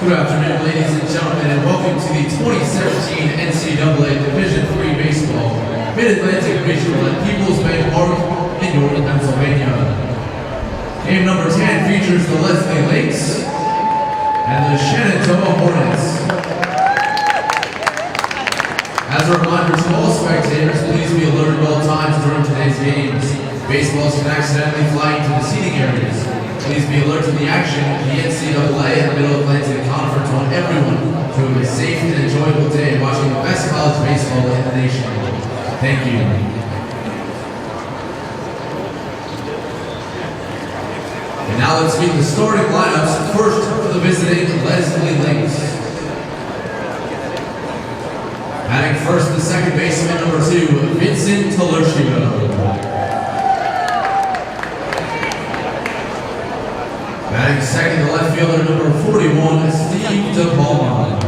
Good afternoon, ladies and gentlemen, and welcome to the 2017 NCAA Division III Baseball Mid-Atlantic Regional at People's Bank Park in York, Pennsylvania. Game number 10 features the Lesley Lynx and the Shenandoah Hornets. As a reminder to all spectators, please be alert at all times during today's games. Baseballs can accidentally fly into the seating areas. Please be alert to the action. The NCAA and Middle Atlantic Conference want everyone to have a safe and enjoyable day watching the best college baseball in the nation. Thank you. And now let's meet the starting lineups. First for the visiting Lesley Lynx. Batting first, the second baseman, number 2, Vincent Talercio. Batting second, the left fielder, number 41, Steve DePalma.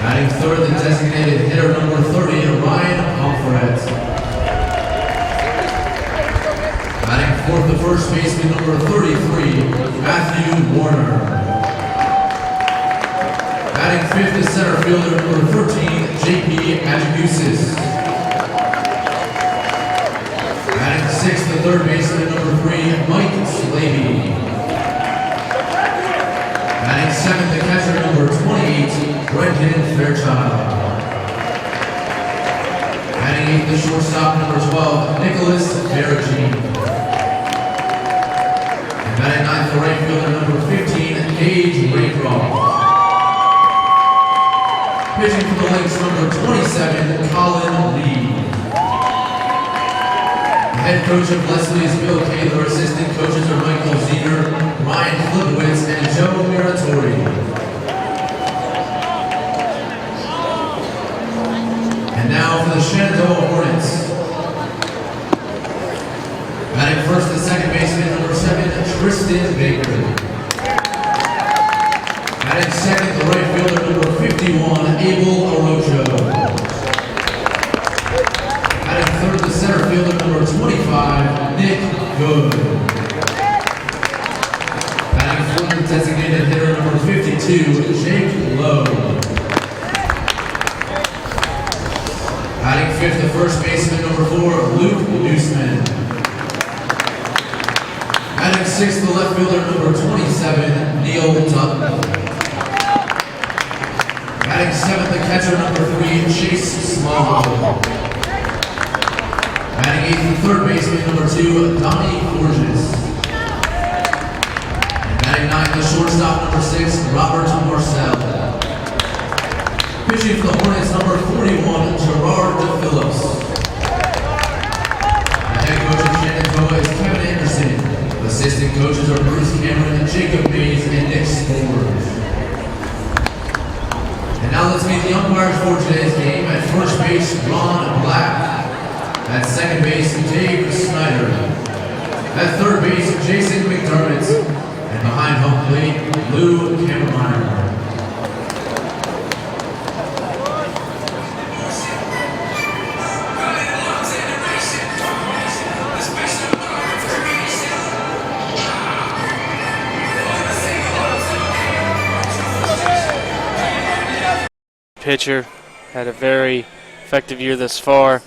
Batting third, the designated hitter, number 30, Ryan Alfred. Batting fourth, the first baseman, number 33, Matthew Warner. Batting fifth, the center fielder, number 13, J.P. Adjubusis. Batting sixth, the third baseman, number 3, Mike Slavey. Batting seventh, the catcher, number 28, Brendan Fairchild. Batting eighth, the shortstop, number 12, Nicholas Beragine. And batting ninth, the right fielder, number 15, Gage Raycroft. Pitching for the Lynx, number 27, Colin Lee. Head coach of Lesley is Bill Kaler. Assistant coaches are Michael Zener, Ryan Flipowitz, and Joe Miratori. And now for the Shenandoah Hornets. Batting first, the second baseman, number 7, Tristan Baker. Batting second, the right fielder, number 51, Abel Arocho. Batting third, the center fielder, number 25, Nick Good. Batting fourth, the designated hitter, number 52, Jake Lowe. Batting fifth, the first baseman, number 4, Luke Newsman. Batting sixth, the left fielder, number 27, Neil Tutton. Batting seventh, the catcher, number 3, Chase Small. Batting eighth, the third baseman, number 2, Donnie Forges. And batting ninth, the shortstop, number 6, Robert Marcel. Pitching for the Hornets, number 41, Gerard DePhillips. The head coach of Shenandoah is Kevin Anderson. Assistant coaches are Bruce Cameron, Jacob Mays, and Nick Spores. And now let's meet the umpires for today's game. At first base, Ron Black. At second base, Dave Snyder. At third base, Jason McDermott. And behind home plate, Lou Kammermeyer. Pitcher had a very effective year thus far.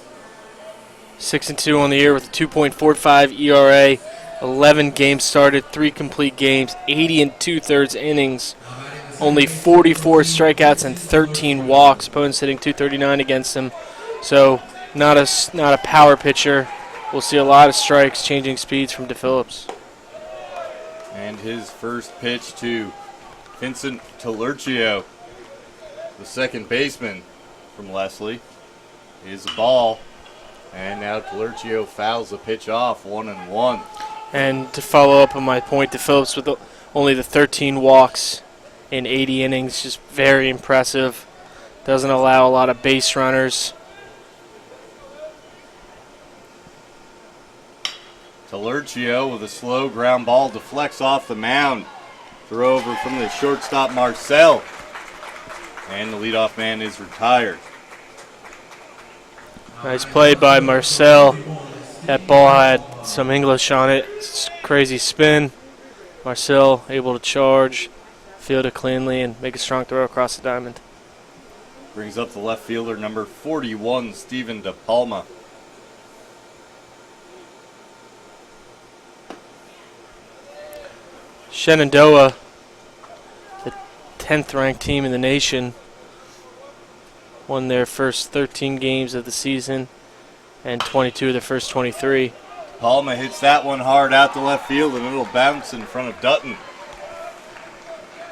6-2 on the year with a 2.45 ERA, 11 games started, 3 complete games, 80 2/3 innings, only 44 strikeouts and 13 walks. Opponents hitting .239 against him, so not a power pitcher. We'll see a lot of strikes, changing speeds from DePhillips. And his first pitch to Vincent Talercio, the second baseman from Lesley, is a ball. And now Talercio fouls the pitch off, 1-1. And to follow up on my point, DePhillips with only the 13 walks in 80 innings, just very impressive. Doesn't allow a lot of base runners. Talercio with a slow ground ball deflects off the mound. Throw over from the shortstop Marcel. And the leadoff man is retired. Nice play by Marcel. That ball had some English on it. It's crazy spin. Marcel able to charge, field it cleanly, and make a strong throw across the diamond. Brings up the left fielder, number 41, Steven De Palma. Shenandoah, the 10th ranked team in the nation, won their first 13 games of the season and 22 of their first 23. Palma hits that one hard out to left field, and it'll bounce in front of Dutton.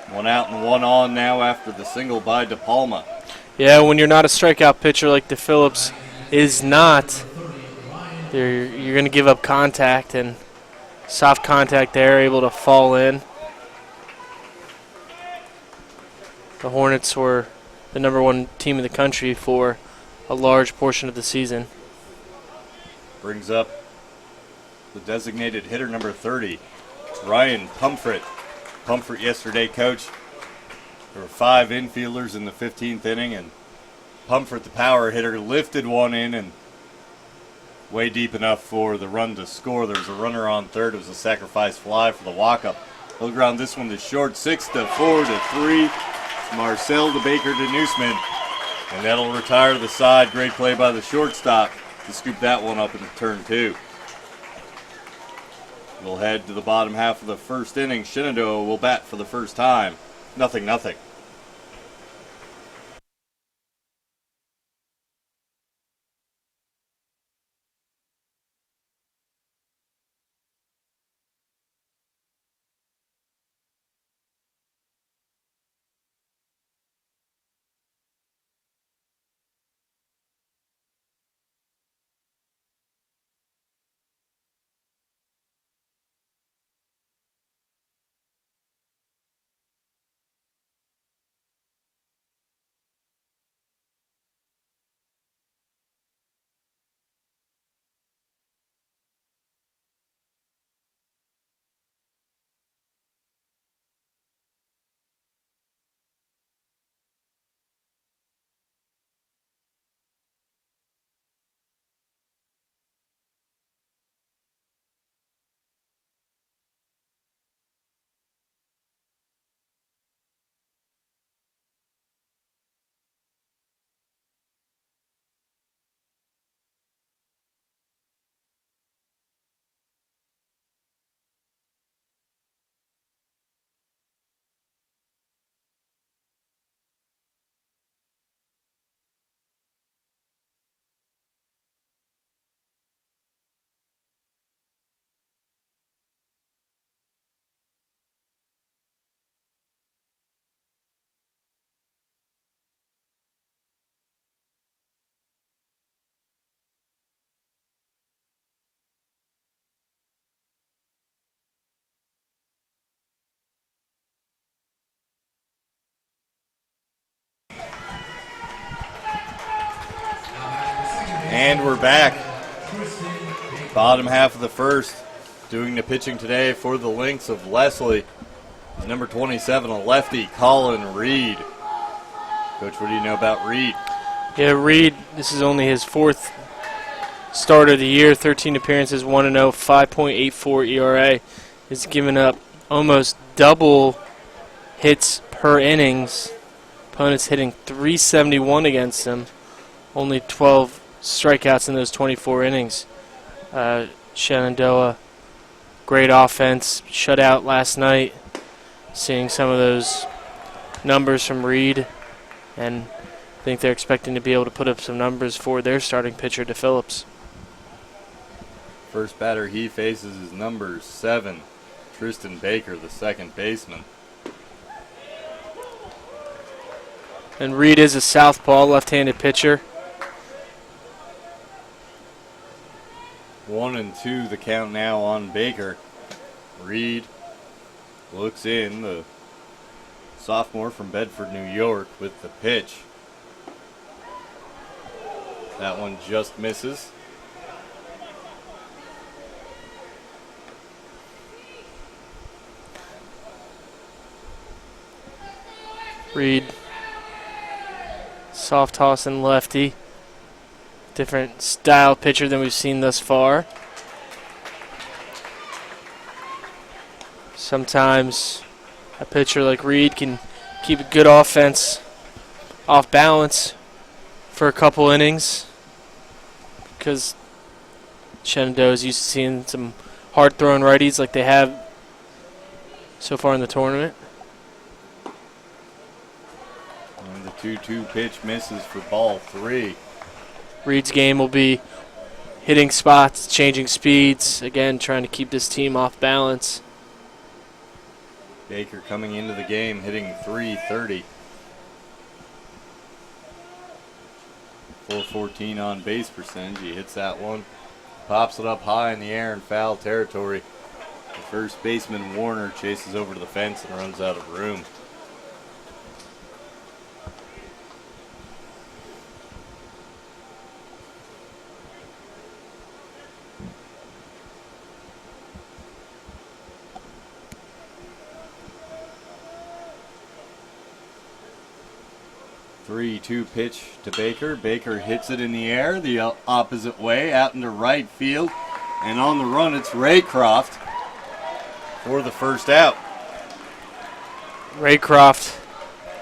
One out and one on now after the single by De Palma. Yeah, when you're not a strikeout pitcher like DePhillips is not, you're going to give up contact, and soft contact there, able to fall in. The Hornets were the #1 team in the country for a large portion of the season. Brings up the designated hitter, number 30, Ryan Pumfret. Pumfret yesterday, coach. There were 5 infielders in the 15th inning, and Pumfret, the power hitter, lifted one in and way deep enough for the run to score. There was a runner on third. It was a sacrifice fly for the walk-up. He'll ground this one to short, 6-4 to 3. Marcel to Baker to Newsman, and that'll retire the side. Great play by the shortstop to scoop that one up in turn 2. We'll head to the bottom half of the first inning. Shenandoah will bat for the first time. 0-0. And we're back. Bottom half of the first. Doing the pitching today for the Lynx of Lesley. Number 27, a lefty, Colin Reed. Coach, what do you know about Reed? Yeah, Reed, this is only his 4th start of the year, 13 appearances, 1-0, 5.84 ERA. He's given up almost double hits per innings. Opponents hitting .371 against him. Only 12 strikeouts in those 24 innings. Shenandoah, great offense, shut out last night. Seeing some of those numbers from Reed, and I think they're expecting to be able to put up some numbers for their starting pitcher, DePhillips. First batter he faces is number 7, Tristan Baker, the second baseman. And Reed is a southpaw, left-handed pitcher. 1-2 the count now on Baker. Reed looks in, the sophomore from Bedford, New York, with the pitch. That one just misses. Reed, soft toss and lefty. Different style pitcher than we've seen thus far. Sometimes a pitcher like Reed can keep a good offense off balance for a couple innings, because Shenandoah is used to seeing some hard-throwing righties like they have so far in the tournament. And the 2-2 pitch misses for ball 3. Reed's game will be hitting spots, changing speeds, again trying to keep this team off balance. Baker coming into the game hitting .330. 414 on base percentage. He hits that one, pops it up high in the air in foul territory. The first baseman Warner chases over to the fence and runs out of room. Three-two pitch to Baker. Baker hits it in the air the opposite way out into right field. And on the run, it's Raycroft for the first out. Raycroft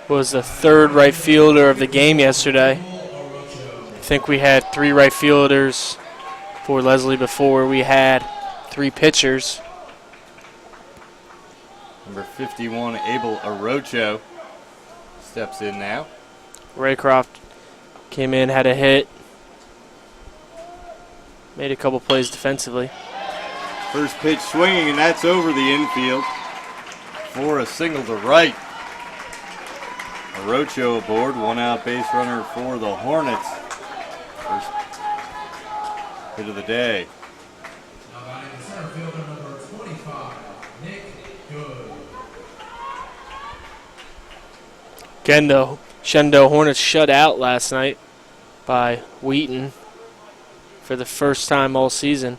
was the third right fielder of the game yesterday. I think we had 3 right fielders for Lesley before. We had 3 pitchers. Number 51, Abel Arocho, steps in now. Raycroft came in, had a hit, made a couple plays defensively. First pitch swinging, and that's over the infield for a single to right. Arocho aboard, 1 out base runner for the Hornets. First hit of the day. Now batting the center fielder, number 25, Nick Good. Again, though, Shenandoah Hornets shut out last night by Wheaton for the first time all season.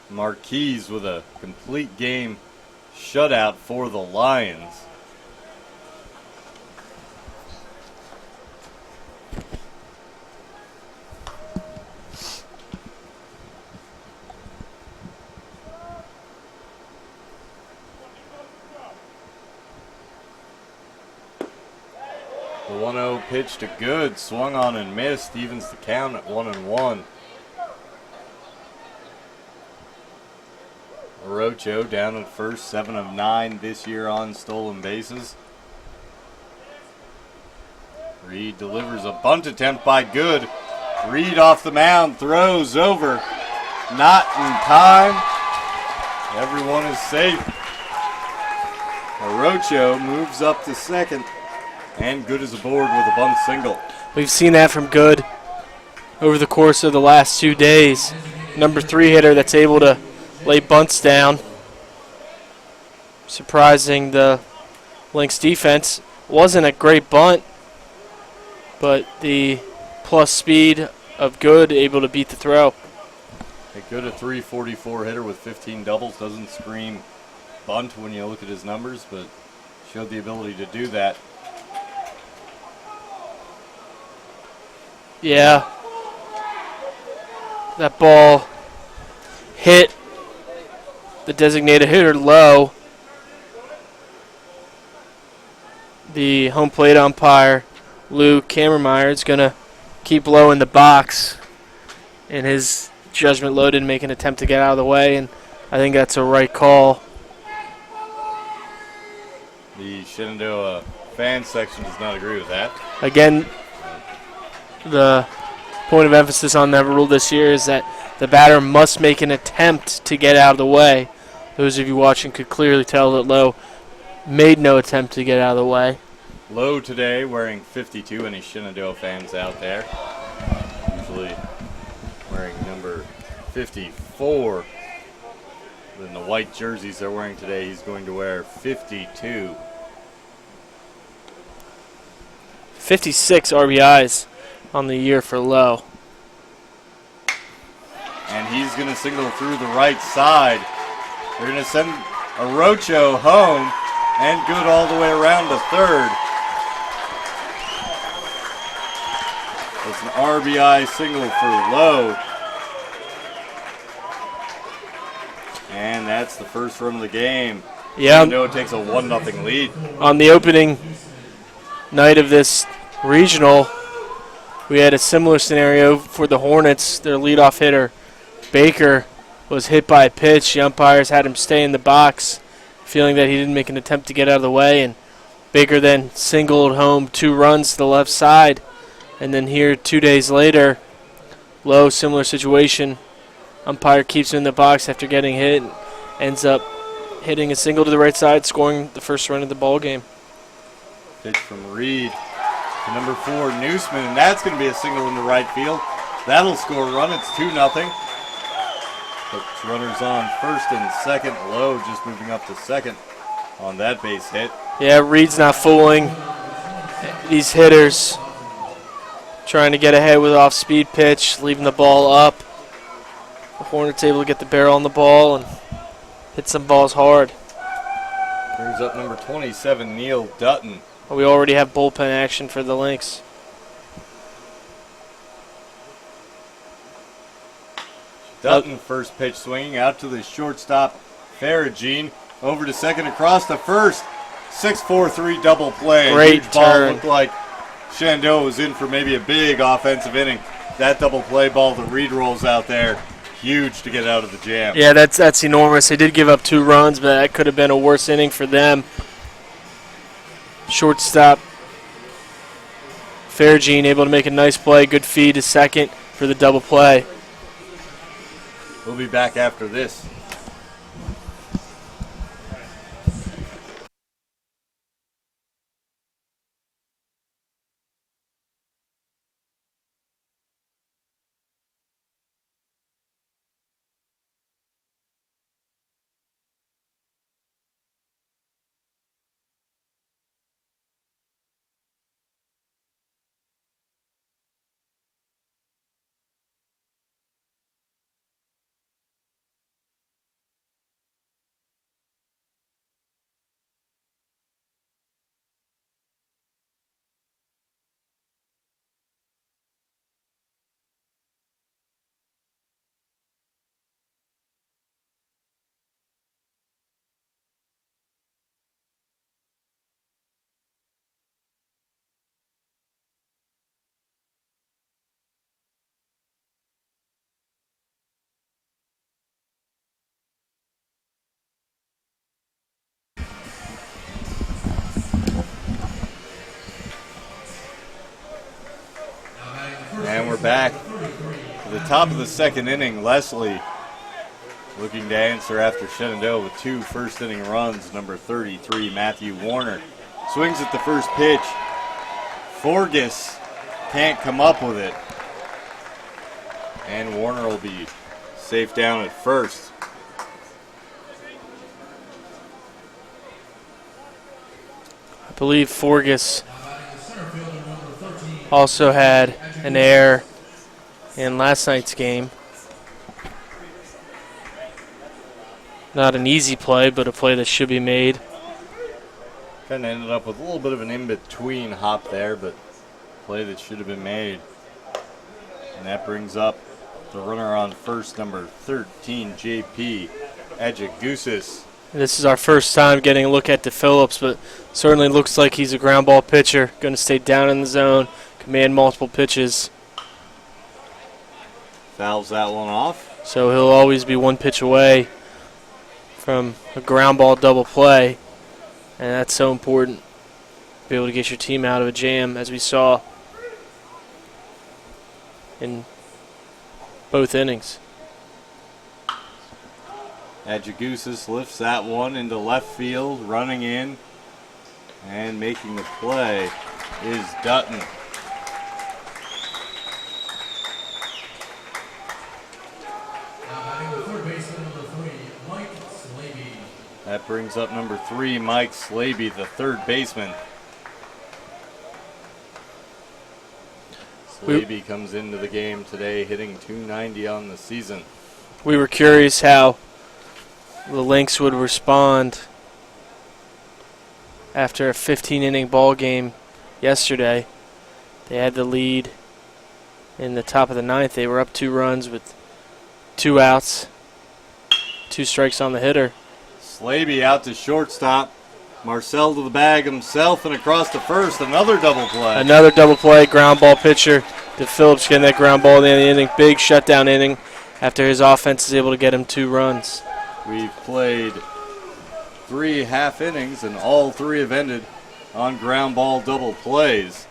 Marquise with a complete game shutout for the Lions. The 1-0 pitch to Good, swung on and missed, evens the count at 1-1. Arocho down at first, 7 of 9 this year on stolen bases. Reed delivers a bunt attempt by Good. Reed off the mound, throws over, not in time. Everyone is safe. Arocho moves up to second. And Good is aboard with a bunt single. We've seen that from Good over the course of the last 2 days. Number 3 hitter that's able to lay bunts down. Surprising the Lynx defense. Wasn't a great bunt, but the plus speed of Good able to beat the throw. A Good, a .344 hitter with 15 doubles. Doesn't scream bunt when you look at his numbers, but showed the ability to do that. Yeah. That ball hit the designated hitter low. The home plate umpire, Lou Kammermeyer, is going to keep low in the box. And his judgment low didn't make an attempt to get out of the way, and I think that's a right call. The Shenandoah fan section does not agree with that. Again, the point of emphasis on that rule this year is that the batter must make an attempt to get out of the way. Those of you watching could clearly tell that Lowe made no attempt to get out of the way. Lowe today wearing 52. Any Shenandoah fans out there? Usually wearing number 54. In the white jerseys they're wearing today, he's going to wear 52. 56 RBIs on the year for Lowe. And he's going to single through the right side. They're going to send Arocho home and Good all the way around to third. It's an RBI single for Lowe. And that's the first run of the game. Yeah. Shenandoah takes a 1-0 lead. On the opening night of this regional, we had a similar scenario for the Hornets. Their leadoff hitter, Baker, was hit by a pitch. The umpires had him stay in the box, feeling that he didn't make an attempt to get out of the way, and Baker then singled home 2 runs to the left side. And then here 2 days later, Lowe, similar situation. Umpire keeps him in the box after getting hit and ends up hitting a single to the right side, scoring the first run of the ball game. Pitch from Reed to number 4, Newsman, and that's going to be a single into right field. That'll score a run. It's 2-0. Puts runners on first and second. Lowe just moving up to second on that base hit. Yeah, Reed's not fooling these hitters. Trying to get ahead with off-speed pitch, leaving the ball up. The Hornets able to get the barrel on the ball and hit some balls hard. Brings up number 27, Neil Dutton. We already have bullpen action for the Lynx. Dutton first pitch swinging out to the shortstop, Faragine. Over to second, across to first. 6-4-3 double play. Great Huge ball. turn. Looked like Shenandoah was in for maybe a big offensive inning. That double play ball that Reed rolls out there, huge to get out of the jam. Yeah, that's enormous. They did give up 2 runs, but that could have been a worse inning for them. Shortstop Faragine able to make a nice play. Good feed to second for the double play. We'll be back after this. And we're back to the top of the second inning. Leslie looking to answer after Shenandoah with 2 first-inning runs. Number 33, Matthew Warner, swings at the first pitch. Forgus can't come up with it. And Warner will be safe down at first. I believe Forgus also had an error in last night's game. Not an easy play, but a play that should be made. Kind of ended up with a little bit of an in-between hop there, but play that should have been made. And that brings up the runner on first, number 13, JP Adjagusis. This is our first time getting a look at DePhillips, but certainly looks like he's a ground ball pitcher. Going to stay down in the zone, command multiple pitches. Fouls that one off. So he'll always be 1 pitch away from a ground ball double play. And that's so important. Be able to get your team out of a jam, as we saw in both innings. Adjagusis lifts that one into left field, running in, and making the play is Dutton. That brings up number 3, Mike Slaby, the third baseman. Slaby comes into the game today hitting .290 on the season. We were curious how the Lynx would respond after a 15-inning ball game yesterday. They had the lead in the top of the 9th. They were up 2 runs with 2 outs, 2 strikes on the hitter. Slaby out to shortstop. Marcel to the bag himself and across to first. Another double play. Another double play, ground ball pitcher to Phillips getting that ground ball at the end of the inning. Big shutdown inning after his offense is able to get him 2 runs. We've played 3 half innings, and all 3 have ended on ground ball double plays.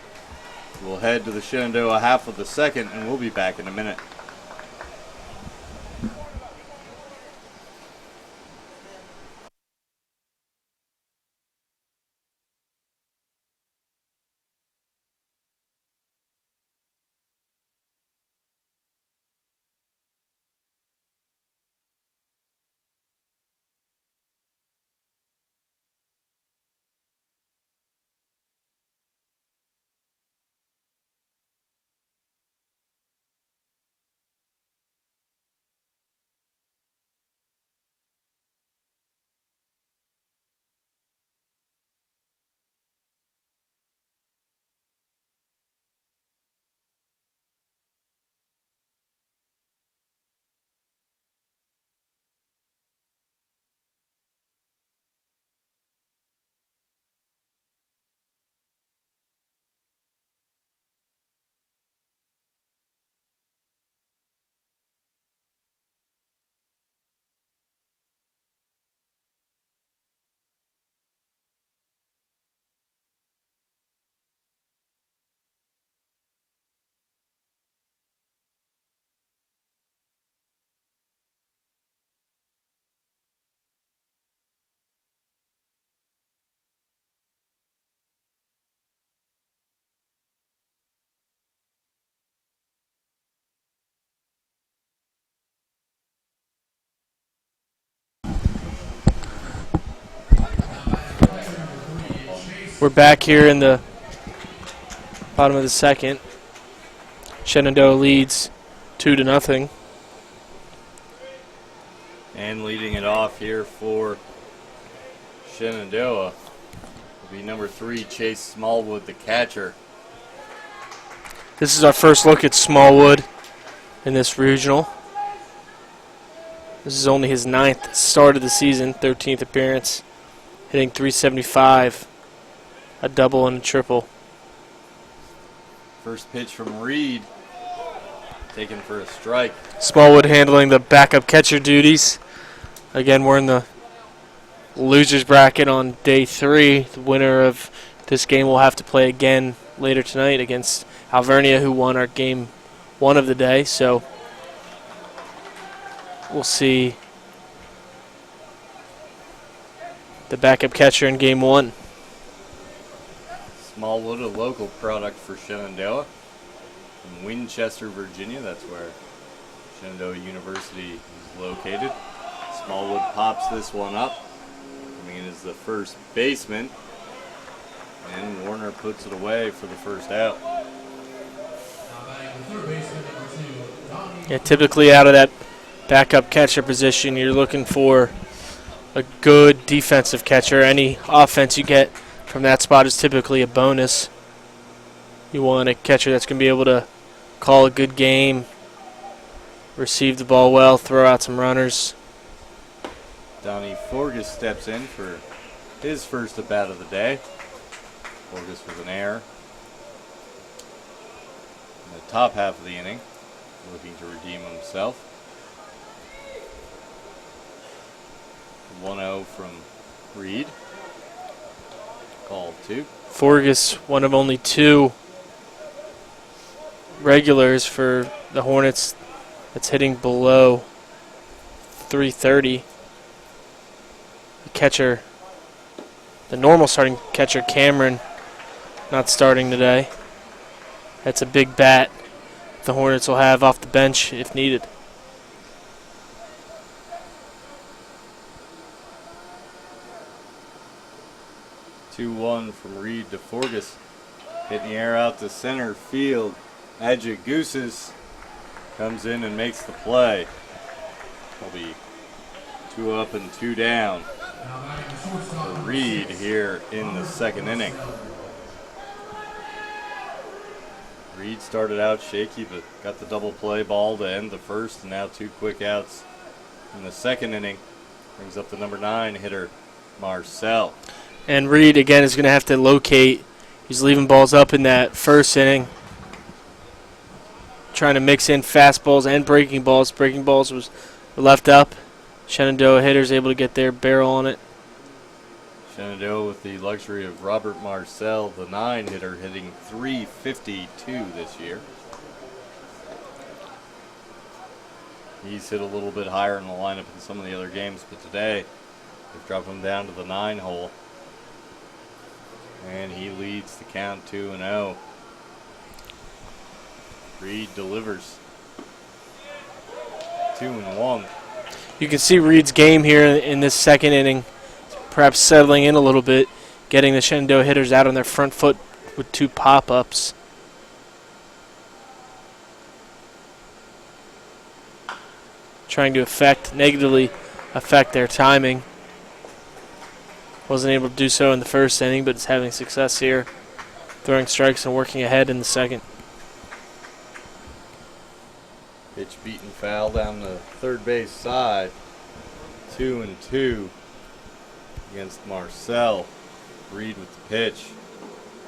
We'll head to the Shenandoah half of the second, and we'll be back in a minute. We're back here in the bottom of the second. Shenandoah leads 2-0. And leading it off here for Shenandoah will be number 3, Chase Smallwood, the catcher. This is our first look at Smallwood in this regional. This is only his 9th start of the season, 13th appearance, hitting .375, a double and a triple. First pitch from Reed, taken for a strike. Smallwood handling the backup catcher duties. Again, we're in the losers bracket on day 3. The winner of this game will have to play again later tonight against Alvernia, who won our game 1 of the day. So we'll see the backup catcher in game 1. Smallwood, a local product for Shenandoah from Winchester, Virginia. That's where Shenandoah University is located. Smallwood pops this one up. Coming in as the first baseman. And Warner puts it away for the first out. Yeah, typically out of that backup catcher position, you're looking for a good defensive catcher. Any offense you get from that spot is typically a bonus. You want a catcher that's going to be able to call a good game, receive the ball well, throw out some runners. Donnie Forgus steps in for his first at bat of the day. Forgus with an error in the top half of the inning, looking to redeem himself. 1-0 from Reed. Called 2. Forgus, one of only 2 regulars for the Hornets that's hitting below .330. The catcher, the normal starting catcher, Cameron, not starting today. That's a big bat the Hornets will have off the bench if needed. Two-1 from Reed to Forgus. Hitting the air out to center field. Adjagusis comes in and makes the play. Will be 2 up and 2 down for Reed here in the second inning. Reed started out shaky, but got the double play ball to end the first, and now 2 quick outs in the second inning Brings up the number 9 hitter, Marcel. And Reed, again, is going to have to locate. He's leaving balls up in that first inning. Trying to mix in fastballs and breaking balls. Breaking balls was left up. Shenandoah hitters able to get their barrel on it. Shenandoah with the luxury of Robert Marcel, the 9 hitter, hitting .352 this year. He's hit a little bit higher in the lineup in some of the other games, but today they've dropped him down to the 9 hole. And he leads the count 2-0. Reed delivers. 2-1. You can see Reed's game here in this second inning, perhaps settling in a little bit, getting the Shenandoah hitters out on their front foot with 2 pop-ups. Trying to negatively affect their timing. Wasn't able to do so in the first inning, but is having success here, throwing strikes and working ahead in the second. Pitch beaten foul down the third base side. 2-2 against Marcel. Reed with the pitch.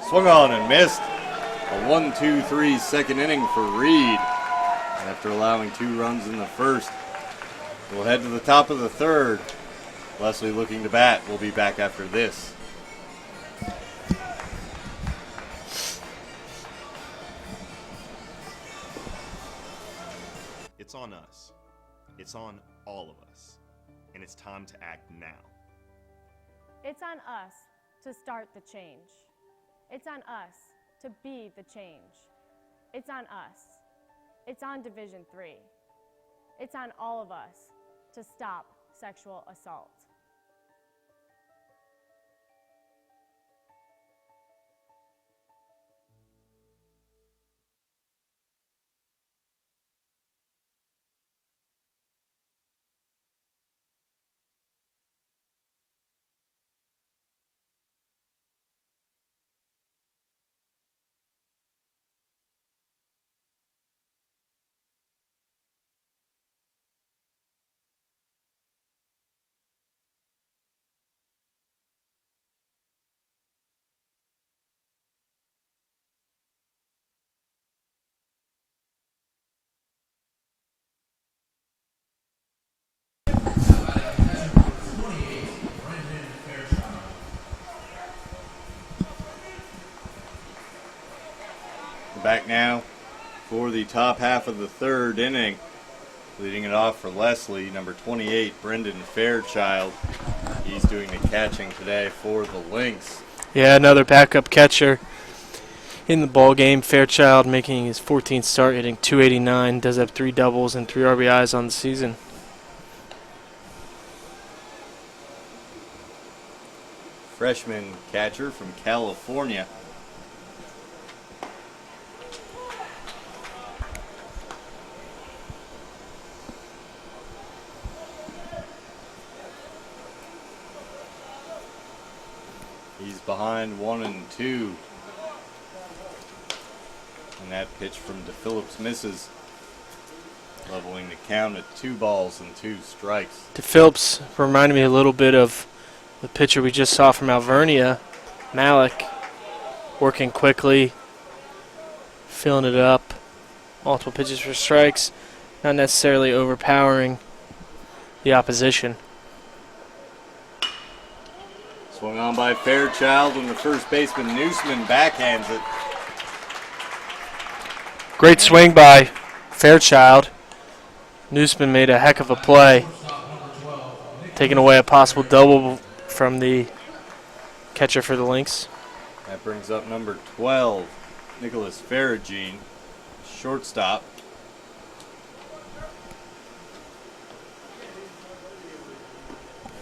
Swung on and missed. A 1-2-3 second inning for Reed. After allowing 2 runs in the first. We'll head to the top of the third. Lesley looking to bat. We'll be back after this. It's on us. It's on all of us. And it's time to act now. It's on us to start the change. It's on us to be the change. It's on us. It's on Division III. It's on all of us to stop sexual assault. Back now for the top half of the third inning. Leading it off for Lesley, number 28, Brendan Fairchild. He's doing the catching today for the Lynx. Yeah, another backup catcher in the ball game. Fairchild making his 14th start, hitting .289. Does have 3 doubles and 3 RBIs on the season. Freshman catcher from California. He's behind 1-2. And that pitch from DePhillips misses, leveling the count at 2 balls and 2 strikes. DePhillips reminded me a little bit of the pitcher we just saw from Alvernia, Malik, working quickly, filling it up, multiple pitches for strikes, not necessarily overpowering the opposition. Swung on by Fairchild, and the first baseman Newsman backhands it. Great swing by Fairchild. Newsman made a heck of a play, taking away a possible double from the catcher for the Lynx. That brings up number 12, Nicholas Faragine, shortstop.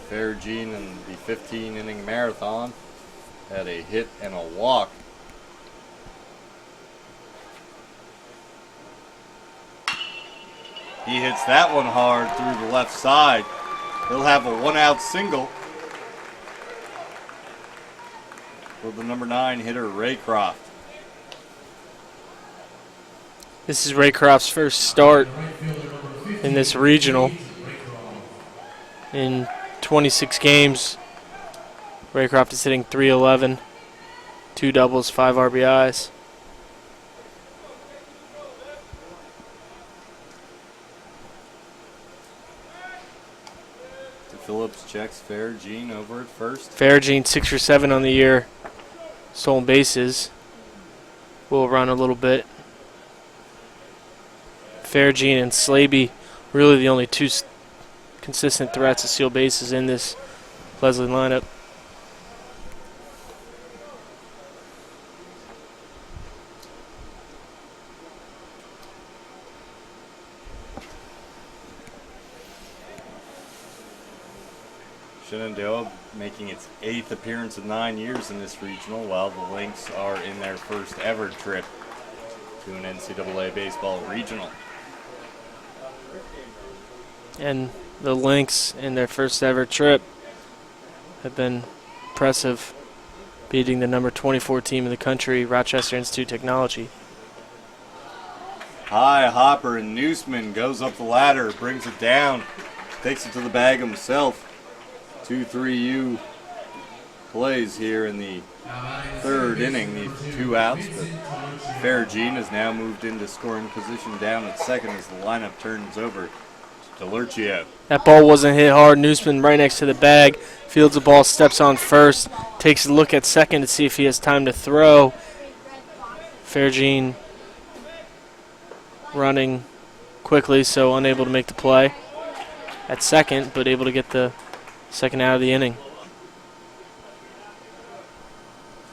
Faragine in the 15-inning marathon had a hit and a walk. He hits that one hard through the left side. He'll have a 1-out single for the number 9 hitter, Raycroft. This is Raycroft's first start in this regional in 26 games. Raycroft is hitting .311, 2 doubles, 5 RBIs. Phillips checks Faragine over at first. Faragine 6 for 7 on the year. Stolen bases. Will run a little bit. Faragine and Slaby really the only two consistent threats to steal bases in this Lesley lineup. Shenandoah making its 8th appearance in 9 years in this regional, while the Lynx are in their first ever trip to an NCAA baseball regional. And the Lynx in their first ever trip have been impressive, beating the number 24 team in the country, Rochester Institute Technology. High hopper, and Newsman goes up the ladder, brings it down, takes it to the bag himself. 2-3U plays here in the third inning, the 2 outs, but Faragine has now moved into scoring position down at second as the lineup turns over to Lurchio. That ball wasn't hit hard. Newsman right next to the bag, fields the ball, steps on first, takes a look at second to see if he has time to throw. Faragine running quickly, so unable to make the play at second, but able to get the second out of the inning.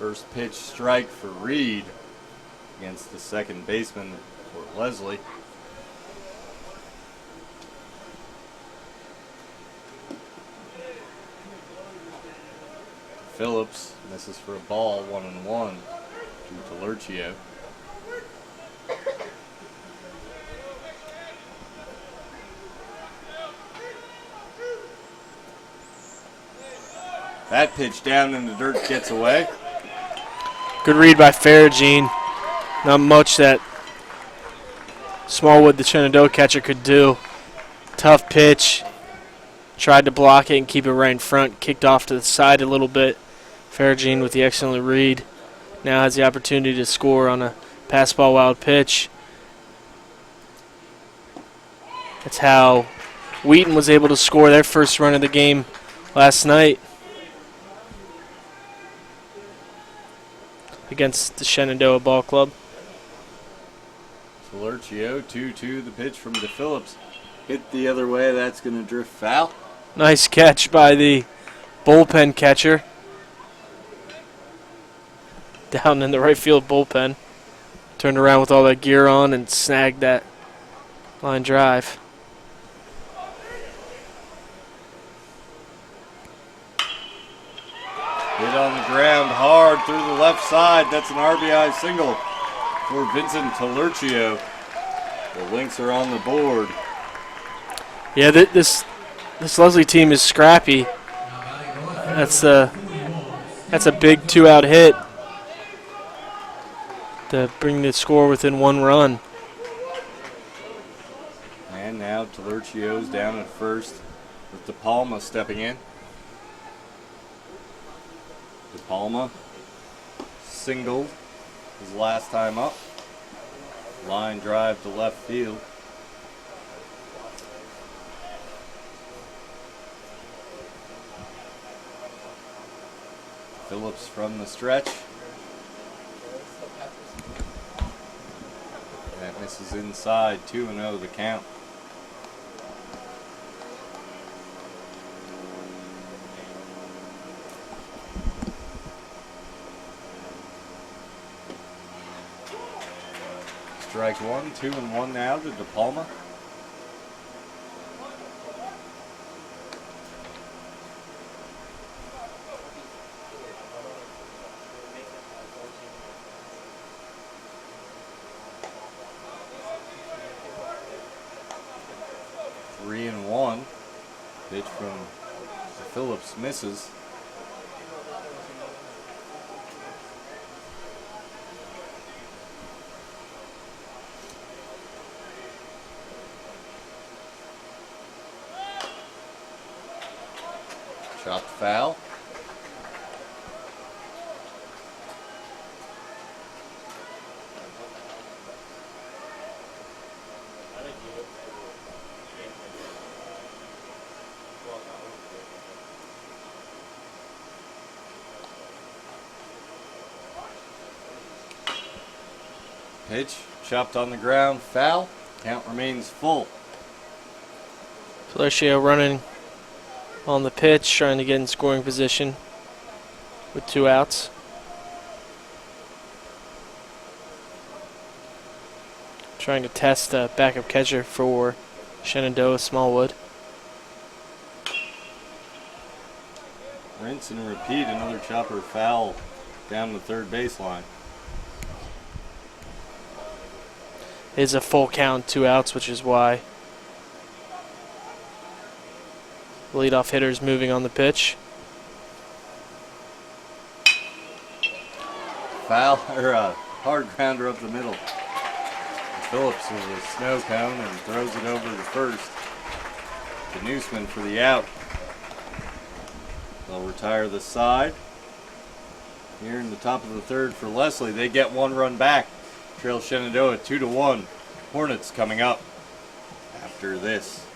First pitch strike for Reed against the second baseman for Lesley. Phillips misses for a ball, 1-1 to Lurchio. That pitch down in the dirt gets away. Good read by Faragine. Not much that Smallwood, the Shenandoah catcher, could do. Tough pitch. Tried to block it and keep it right in front. Kicked off to the side a little bit. Faragine with the excellent read. Now has the opportunity to score on a pass ball wild pitch. That's how Wheaton was able to score their first run of the game last night against the Shenandoah Ball Club. Lurchio, 2-2, the pitch from DePhillips. Hit the other way, that's going to drift foul. Nice catch by the bullpen catcher. Down in the right field bullpen. Turned around with all that gear on and snagged that line drive. Hit on the ground hard through the left side. That's an RBI single for Vincent Lurchio. The Lynx are on the board. Yeah, this Lesley team is scrappy. That's a big 2-out hit to bring the score within 1 run. And now Lurchio's down at first with De Palma stepping in. De Palma singled his last time up. Line drive to left field. Phillips from the stretch. That misses inside, 2-0 the count. Strike one, 2-1 now to De Palma. Three and one. Pitch from Phillips misses. Chopped foul. Pitch chopped on the ground, foul. Count remains full. Felicio running on the pitch, trying to get in scoring position with 2 outs. Trying to test a backup catcher for Shenandoah Smallwood. Rinse and repeat, another chopper foul down the third baseline. Is a full count, 2 outs, which is why leadoff hitter's moving on the pitch. Foul, or a hard grounder up the middle. Phillips with a snow cone and throws it over to first. To Newsman for the out. They'll retire the side. Here in the top of the third for Lesley. They get 1 run back. Trail Shenandoah 2-1. Hornets coming up after this.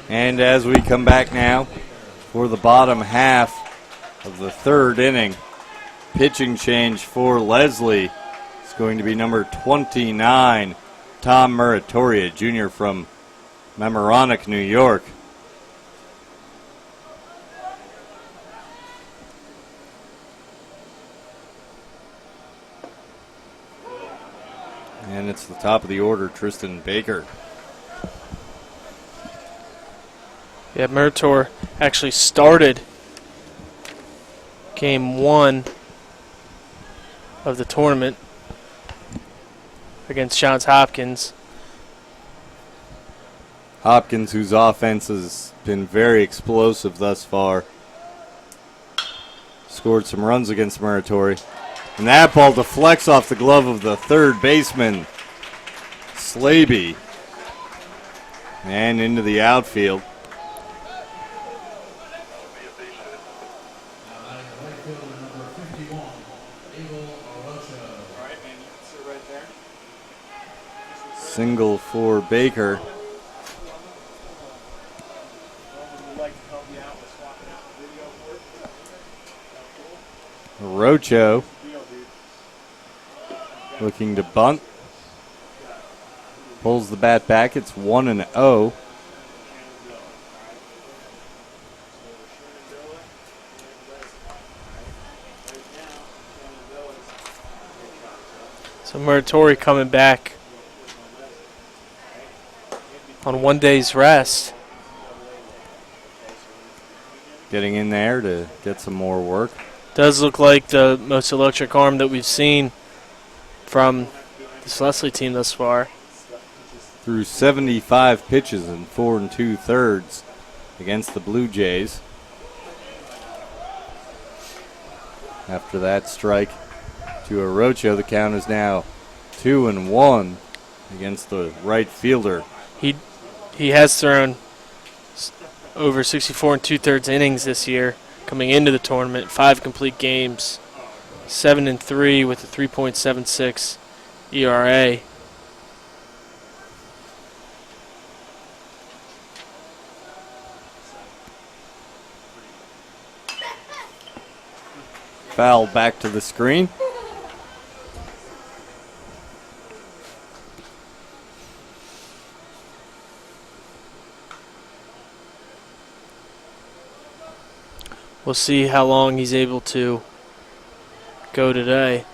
And as we come back now for the bottom half of the third inning, pitching change for Lesley is going to be number 29, Tom Muratoria, junior from Mamaroneck, New York. And it's the top of the order, Tristan Baker. Yeah, Murtor actually started game 1 of the tournament against Johns Hopkins. Hopkins, whose offense has been very explosive thus far, scored some runs against Muratori. And that ball deflects off the glove of the third baseman, Slaby, and into the outfield. Single for Baker. Rocho looking to bunt. Pulls the bat back. It's 1-0. So Muratori coming back on 1 day's rest. Getting in there to get some more work. Does look like the most electric arm that we've seen from this Lesley team thus far. Through 75 pitches in 4 2/3 against the Blue Jays. After that strike to Arocho, the count is now 2-1 against the right fielder. He has thrown over 64 2/3 innings this year coming into the tournament. 5 complete games, 7-3 with a 3.76 ERA. Foul back to the screen. We'll see how long he's able to go today.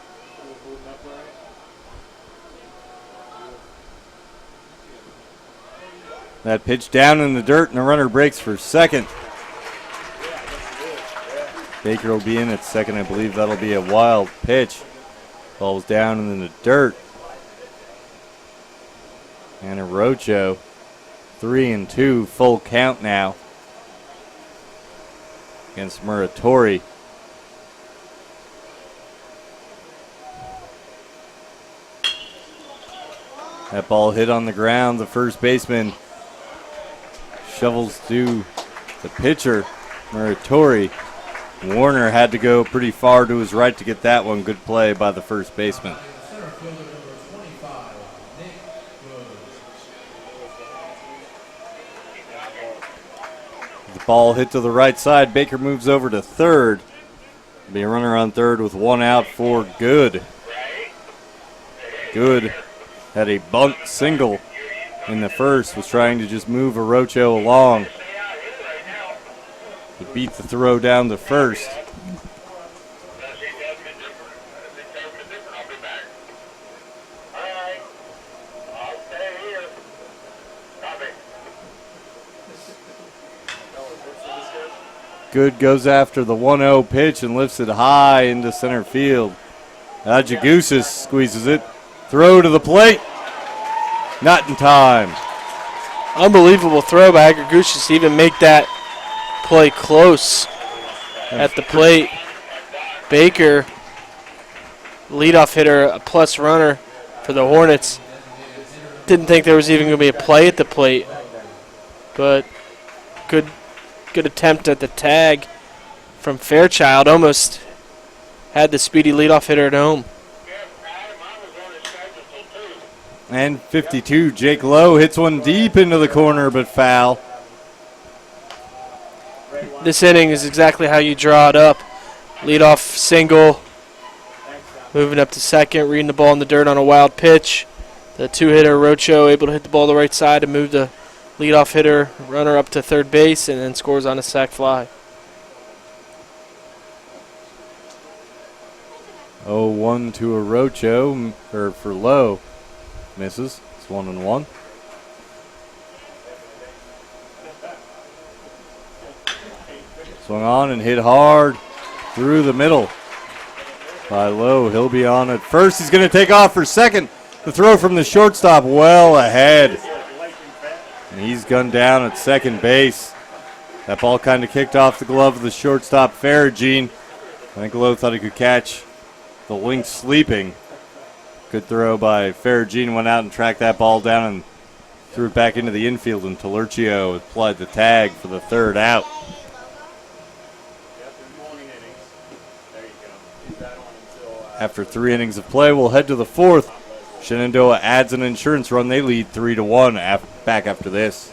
That pitch down in the dirt, and the runner breaks for second. Baker will be in at second. I believe that'll be a wild pitch. Ball's down in the dirt. And Arocho, 3-2, full count now against Muratori. That ball hit on the ground. The first baseman shovels to the pitcher, Muratori. Warner had to go pretty far to his right to get that one. Good play by the first baseman. The ball hit to the right side. Baker moves over to third. Be a runner on third with 1 out for Good. Good had a bunt single in the first, was trying to just move Arocho along. He beat the throw down to first. Good goes after the 1-0 pitch and lifts it high into center field. Adjagusis squeezes it. Throw to the plate. Not in time. Unbelievable throw by Adjagusis to even make that play close at the plate. Baker, leadoff hitter, a plus runner for the Hornets. Didn't think there was even going to be a play at the plate, but good attempt at the tag from Fairchild. Almost had the speedy leadoff hitter at home. And 52, Jake Lowe hits one deep into the corner, but foul. This inning is exactly how you draw it up. Leadoff single, moving up to second, reading the ball in the dirt on a wild pitch. The two-hitter Rocho able to hit the ball the right side and move the leadoff hitter runner up to third base, and then scores on a sac fly. 0-1 to Arocho, or for Lowe. Misses. It's 1-1. Swung on and hit hard through the middle by Lowe. He'll be on at first. He's going to take off for second. The throw from the shortstop well ahead. And he's gunned down at second base. That ball kind of kicked off the glove of the shortstop, Faragine. I think Lowe thought he could catch the Lynx sleeping. Good throw by Faragine. Went out and tracked that ball down and threw it back into the infield, and Talercio applied the tag for the third out. After 3 innings of play, we'll head to the fourth. Shenandoah adds an insurance run. They lead 3-1 back after this.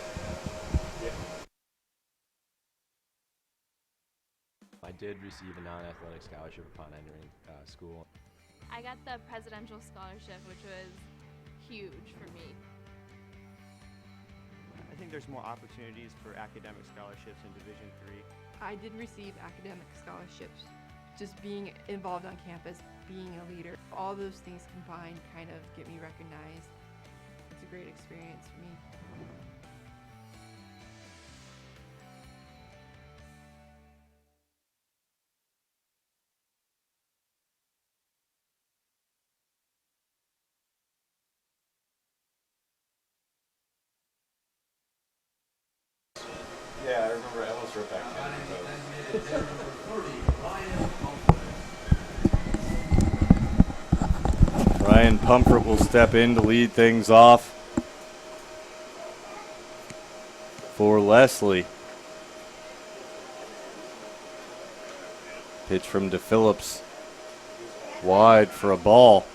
I did receive a non-athletic scholarship upon entering school. I got the presidential scholarship, which was huge for me. I think there's more opportunities for academic scholarships in Division III. I did receive academic scholarships. Just being involved on campus, being a leader, all those things combined kind of get me recognized. It's a great experience for me. Yeah, I remember I almost wrote back. Ryan Pumfret will step in to lead things off for Lesley. Pitch from DePhillips. Wide for a ball.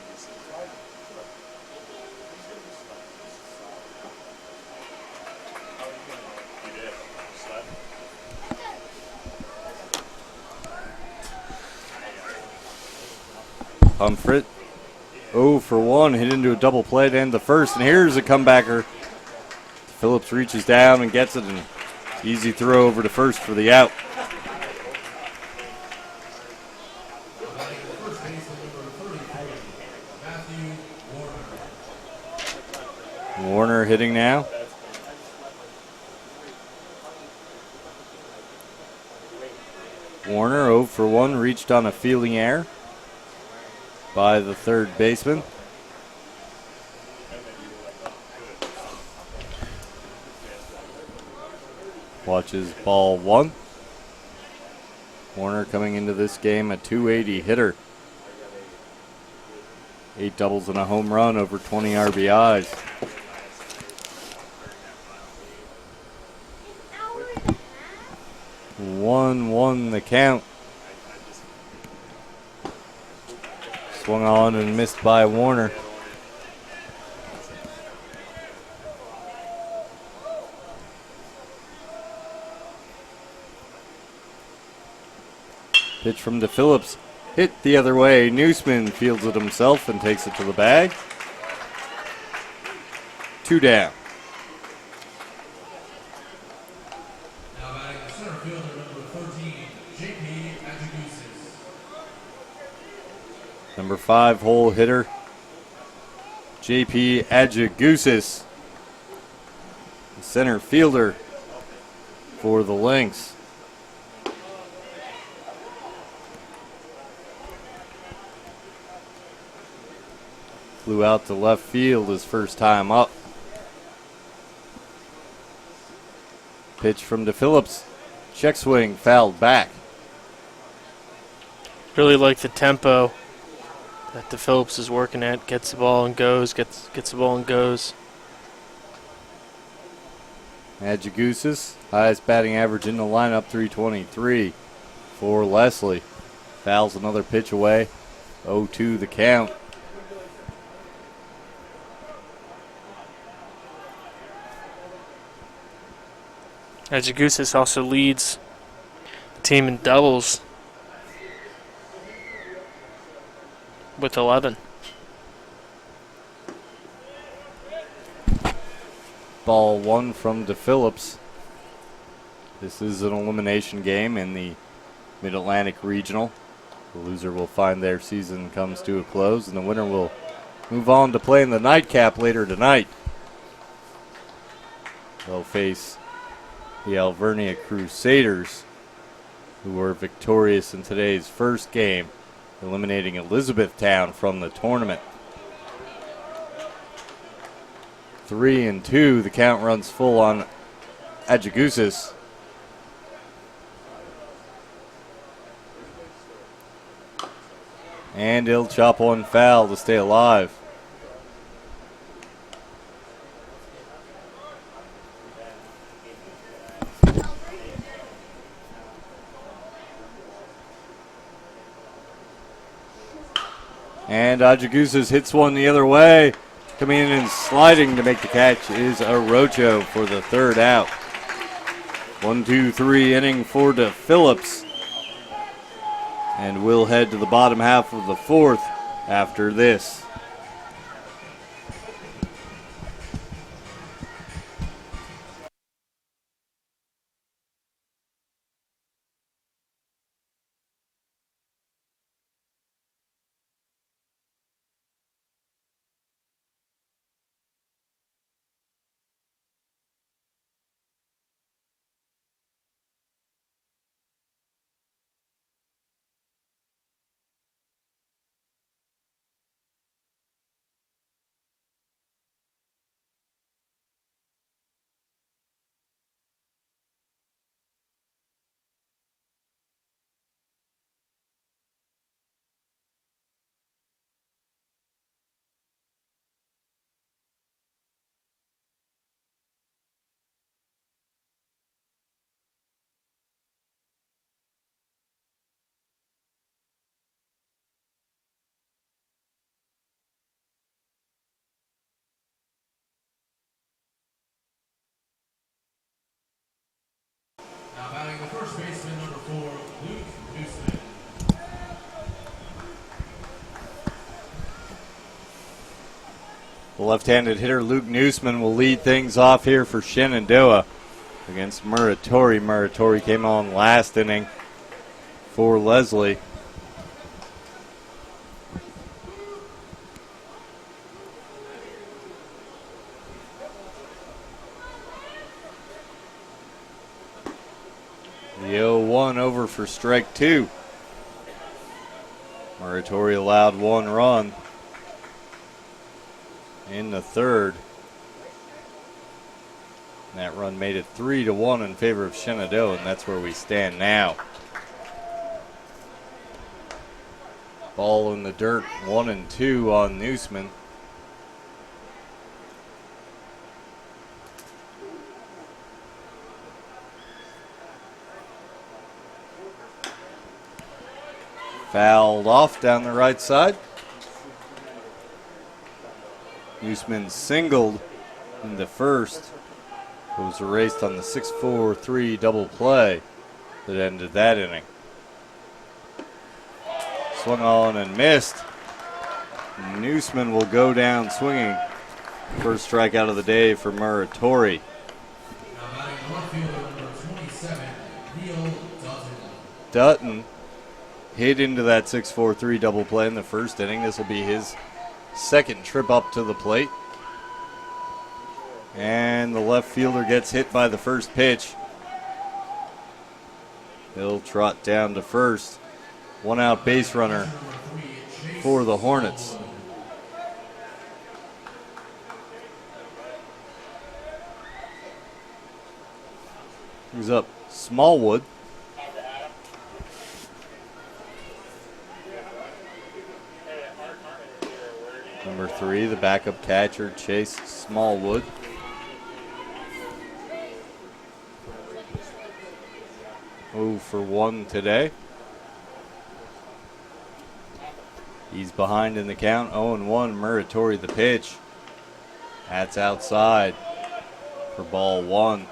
Pumfret 0 for 1, hit into a double play to end the first, and here's a comebacker. Phillips reaches down and gets it, and easy throw over to first for the out. Warner hitting now. Warner 0 for 1, reached on a fielding error by the third baseman. Watches ball 1. Warner coming into this game a .280 hitter. 8 doubles and a home run, over 20 RBIs. One the count. Swung on and missed by Warner. Pitch from DePhillips. Hit the other way. Newsman fields it himself and takes it to the bag. 2 down. Now batting the center fielder, number 13, J.P. Adjugusis. Number 5 hole hitter, J.P. Adjugusis, the center fielder for the Lynx. Flew out to left field his first time up. Pitch from DePhillips. Check swing, fouled back. Really like the tempo that DePhillips is working at. Gets the ball and goes, gets the ball and goes. Adjugusis, highest batting average in the lineup, 323 for Lesley. Fouls another pitch away. 0-2 the count. Adjugusis also leads the team in doubles with 11. Ball 1 from DePhillips. This is an elimination game in the Mid-Atlantic Regional. The loser will find their season comes to a close, and the winner will move on to play in the nightcap later tonight. They'll face the Alvernia Crusaders, who were victorious in today's first game, eliminating Elizabethtown from the tournament. 3-2, the count runs full on Adjugusis. And he'll chop one foul to stay alive. And Adjugusis hits one the other way. Coming in and sliding to make the catch is Arocho for the third out. 1-2-3 inning for DePhillips. And we'll head to the bottom half of the fourth after this. first baseman number 4, Luke Newsman. The left-handed hitter Luke Newsman will lead things off here for Shenandoah against Muratori. Muratori came on last inning for Lesley. The 0-1 over for strike 2. Muratori allowed 1 run in the third. And that run made it 3-1 in favor of Shenandoah, and that's where we stand now. Ball in the dirt, 1-2 on Newsman. Fouled off down the right side. Newsman singled in the first. It was erased on the 6-4-3 double play that ended that inning. Swung on and missed. Newsman will go down swinging. First strikeout of the day for Muratori. Now batting the left fielder number 27, Neil Dutton. Dutton hit into that 6-4-3 double play in the first inning. This will be his second trip up to the plate. And the left fielder gets hit by the first pitch. He'll trot down to first. 1 out base runner for the Hornets. Brings up Smallwood. Number 3, the backup catcher, Chase Smallwood. Oh for 1 today. He's behind in the count, 0-1. Muratori the pitch. That's outside for ball 1.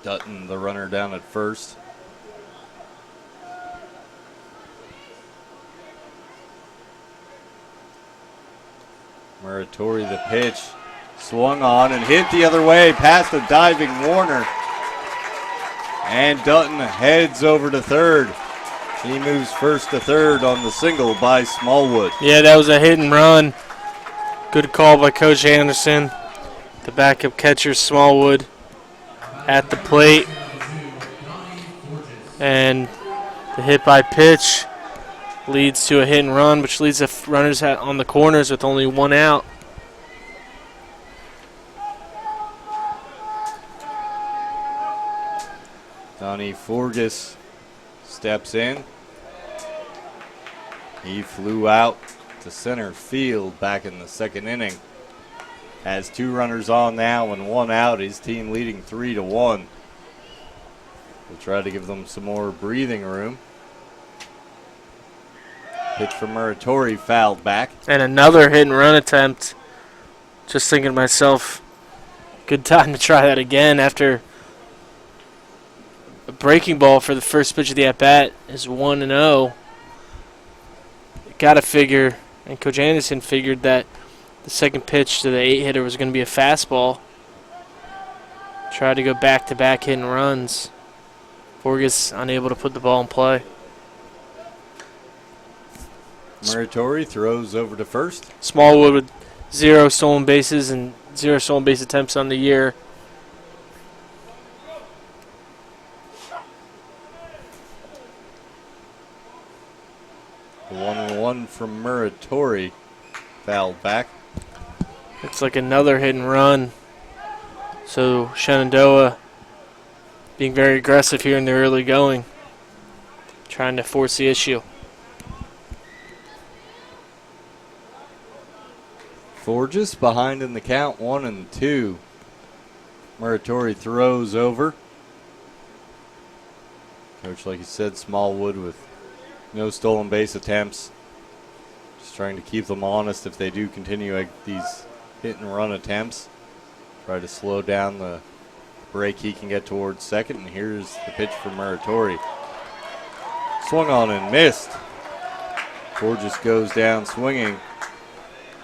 Dutton, the runner down at first. Muratori the pitch. Swung on and hit the other way past the diving Warner. And Dutton heads over to third. He moves first to third on the single by Smallwood. Yeah, that was a hit and run. Good call by Coach Anderson. The backup catcher, Smallwood, at the plate. And the hit by pitch leads to a hit and run, which leads the runners on the corners with only 1 out. Donnie Forgas steps in. He flew out to center field back in the second inning. Has 2 runners on now and 1 out. His team leading 3-1. We'll try to give them some more breathing room. Pitch from Muratori, fouled back. And another hit and run attempt. Just thinking to myself, good time to try that again after a breaking ball for the first pitch of the at-bat is 1-0. Got to figure, and Coach Anderson figured that the second pitch to the 8-hitter was going to be a fastball. Tried to go back-to-back hit and runs. Forgas unable to put the ball in play. Muratori throws over to first. Smallwood with 0 stolen bases and 0 stolen base attempts on the year. The 1-1 from Muratori, fouled back. Looks like another hit and run. So Shenandoah being very aggressive here in the early going, trying to force the issue. Forgas behind in the count, 1-2. Muratori throws over. Coach, like you said, Smallwood with no stolen base attempts. Just trying to keep them honest if they do continue these hit and run attempts. Try to slow down the break he can get towards second, and here's the pitch from Muratori. Swung on and missed. Borges goes down swinging.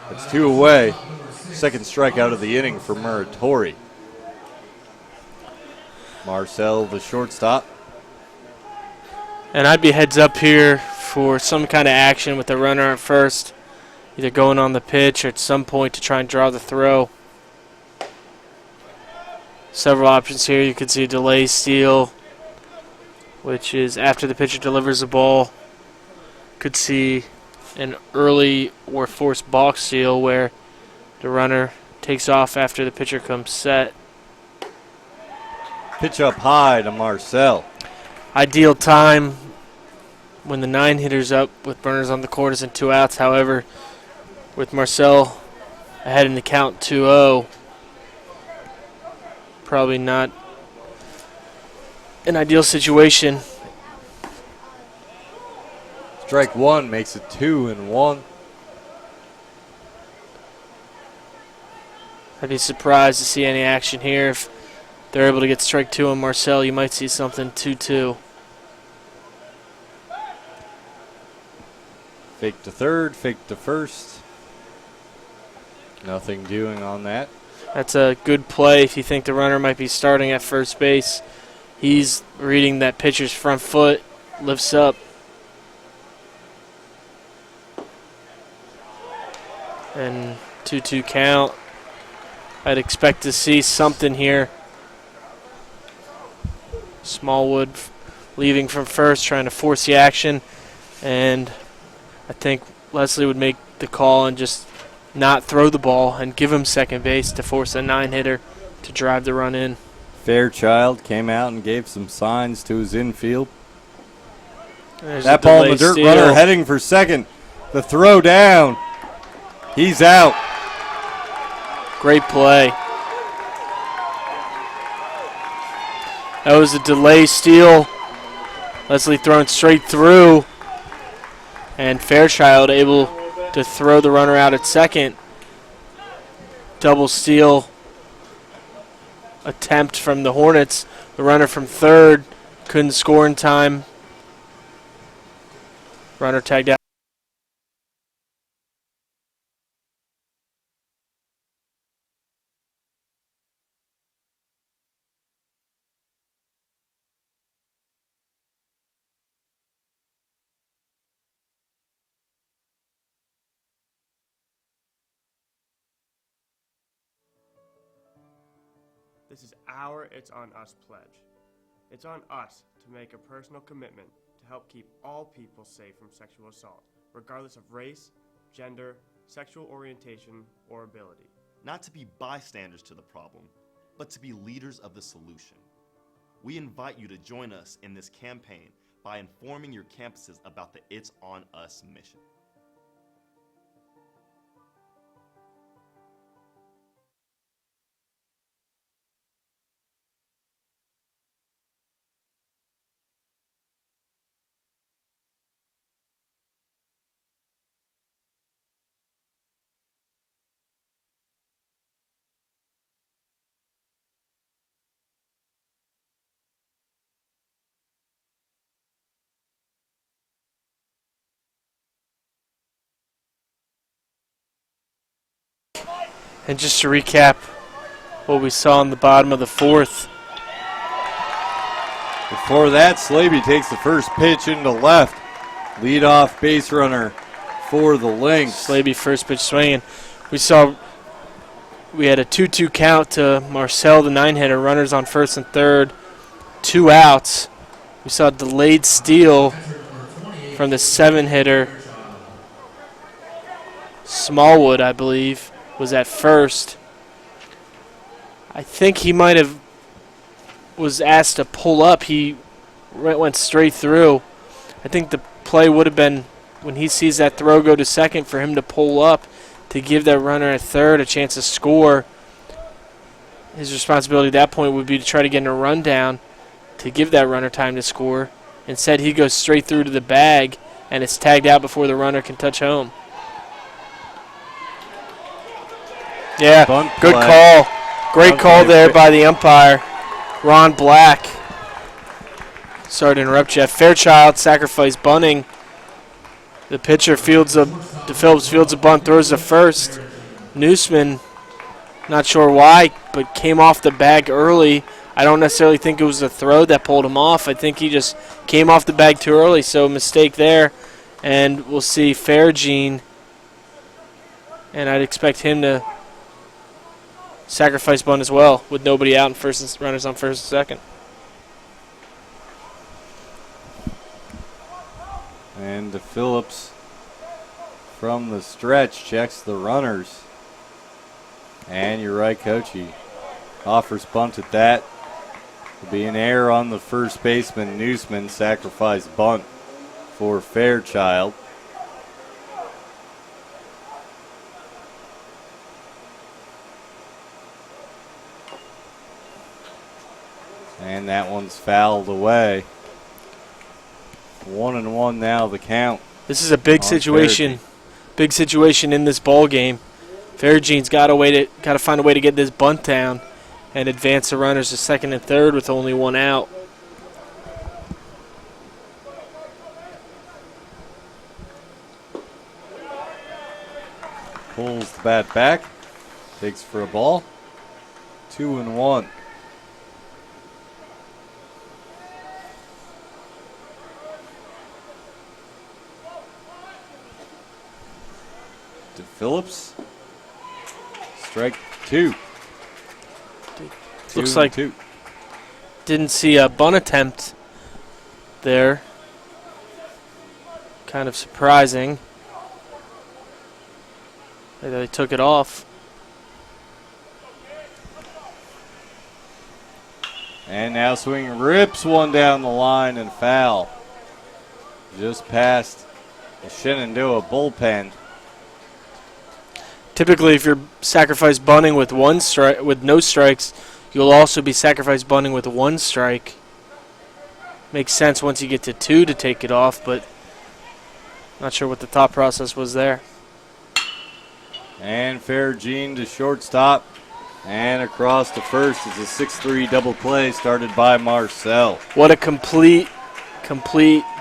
It's 2 away. Second strikeout of the inning for Muratori. Marcel, the shortstop. And I'd be heads up here for some kind of action with the runner at first, either going on the pitch or at some point to try and draw the throw. Several options here. You could see a delay steal, which is after the pitcher delivers the ball. Could see an early or forced balk steal where the runner takes off after the pitcher comes set. Pitch up high to Marcel. Ideal time when the 9-hitter's up with runners on the corners and 2 outs. However, with Marcel ahead in the count 2-0, probably not an ideal situation. Strike 1 makes it 2-1. I'd be surprised to see any action here. If they're able to get strike 2 on Marcel, you might see something 2-2. Fake to third, fake to first. Nothing doing on that. That's a good play if you think the runner might be starting at first base. He's reading that pitcher's front foot, lifts up. And 2-2 count. I'd expect to see something here. Smallwood leaving from first, trying to force the action. And I think Lesley would make the call and just not throw the ball and give him second base to force a 9-hitter to drive the run in. Fairchild came out and gave some signs to his infield. There's that ball in the dirt, steal. Runner heading for second. The throw down. He's out. Great play. That was a delay steal. Lesley throwing straight through. And Fairchild able to throw the runner out at second. Double steal attempt from the Hornets. The runner from third couldn't score in time. Runner tagged out. This is our It's On Us pledge. It's on us to make a personal commitment to help keep all people safe from sexual assault, regardless of race, gender, sexual orientation, or ability. Not to be bystanders to the problem, but to be leaders of the solution. We invite you to join us in this campaign by informing your campuses about the It's On Us mission. And just to recap what we saw in the bottom of the fourth. Before that, Slaby takes the first pitch into left. Leadoff base runner for the Lynx. Slaby first pitch swinging. We had a 2-2 count to Marcel, the 9-hitter. Runners on first and third. 2 outs. We saw a delayed steal from the 7-hitter. Smallwood, I believe, was at first. I think he might have was asked to pull up. He went straight through. I think the play would have been when he sees that throw go to second for him to pull up to give that runner at third a chance to score. His responsibility at that point would be to try to get in a rundown to give that runner time to score. Instead, he goes straight through to the bag, and it's tagged out before the runner can touch home. Yeah, good call. Great call there by the umpire. Ron Black. Sorry to interrupt you. Fairchild sacrifice bunting. The pitcher DePhillips fields a bunt, throws to first. Newsman, not sure why, but came off the bag early. I don't necessarily think it was the throw that pulled him off. I think he just came off the bag too early, so mistake there. And we'll see Fairgene, and I'd expect him to sacrifice bunt as well, with nobody out and runners on first and second. And DePhillips from the stretch checks the runners. And you're right, Coach. He offers bunt at that. Will be an error on the first baseman. Newsman sacrifice bunt for Fairchild. And that one's fouled away. 1-1 now, the count. This is a big situation. Big situation in this ball game. Fairgene's got to find a way to get this bunt down and advance the runners to second and third with only one out. Pulls the bat back. Takes for a ball. 2-1. Phillips. Strike two. Looks like didn't see a bunt attempt there. Kind of surprising. They took it off. And now swinging, rips one down the line and foul. Just past the Shenandoah bullpen. Typically, if you're sacrifice bunting with no strikes, you'll also be sacrifice bunting with one strike. Makes sense once you get to two to take it off, but not sure what the thought process was there. And Fairgene to shortstop and across to first. It's a 6-3 double play started by Marcel. What a complete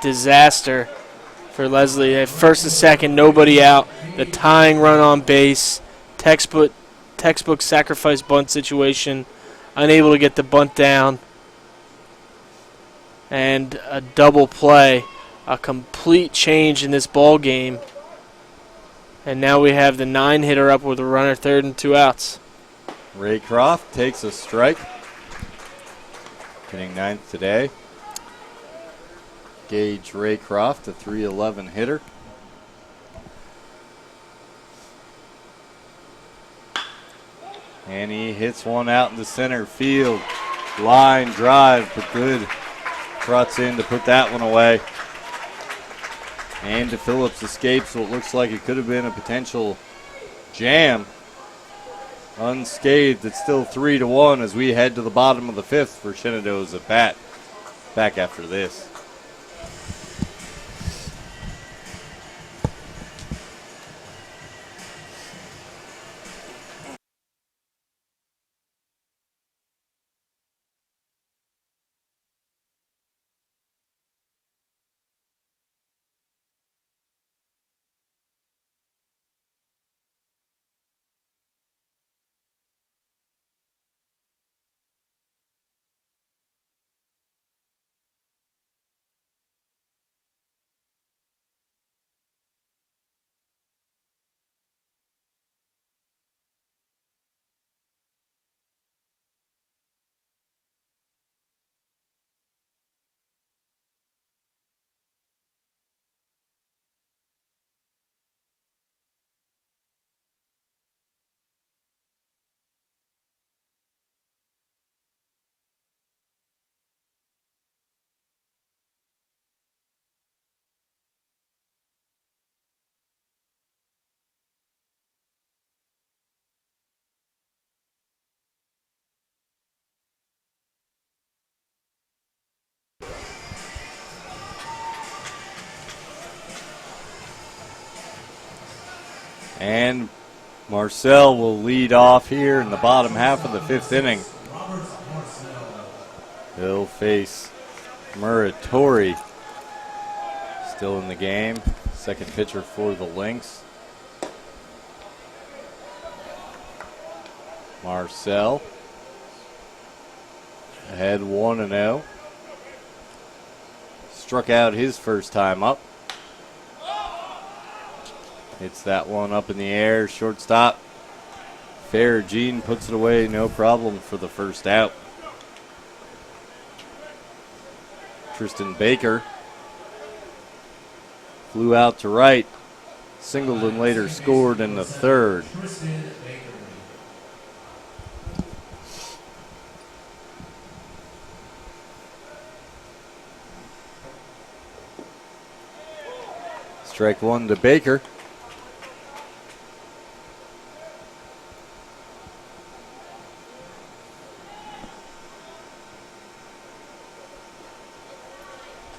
disaster for Lesley. At first and second, nobody out. The tying run on base, textbook sacrifice bunt situation, unable to get the bunt down, and a double play, a complete change in this ball game. And now we have the 9-hitter up with a runner third and 2 outs. Raycroft takes a strike, hitting ninth today. Gage Raycroft, a .311 hitter. And he hits one out into center field. Line drive, but good. Trots in to put that one away. And DePhillips escapes what looks like it could have been a potential jam. Unscathed, it's still 3-1 as we head to the bottom of the fifth for Shenandoah's at bat. Back after this. And Marcel will lead off here in the bottom half of the fifth inning. He'll face Muratori. Still in the game. Second pitcher for the Lynx. Marcel. Ahead 1-0. Struck out his first time up. Hits that one up in the air. Shortstop. Farragine puts it away, no problem for the first out. Tristan Baker flew out to right. Singleton later scored in the third. Strike one to Baker.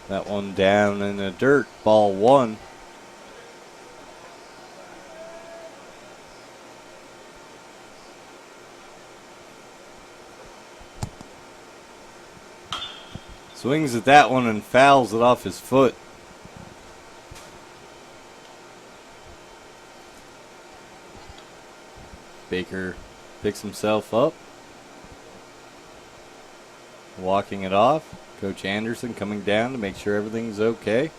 That one down in the dirt, ball one. Swings at that one and fouls it off his foot. Baker picks himself up. Walking it off. Coach Anderson coming down to make sure everything's okay.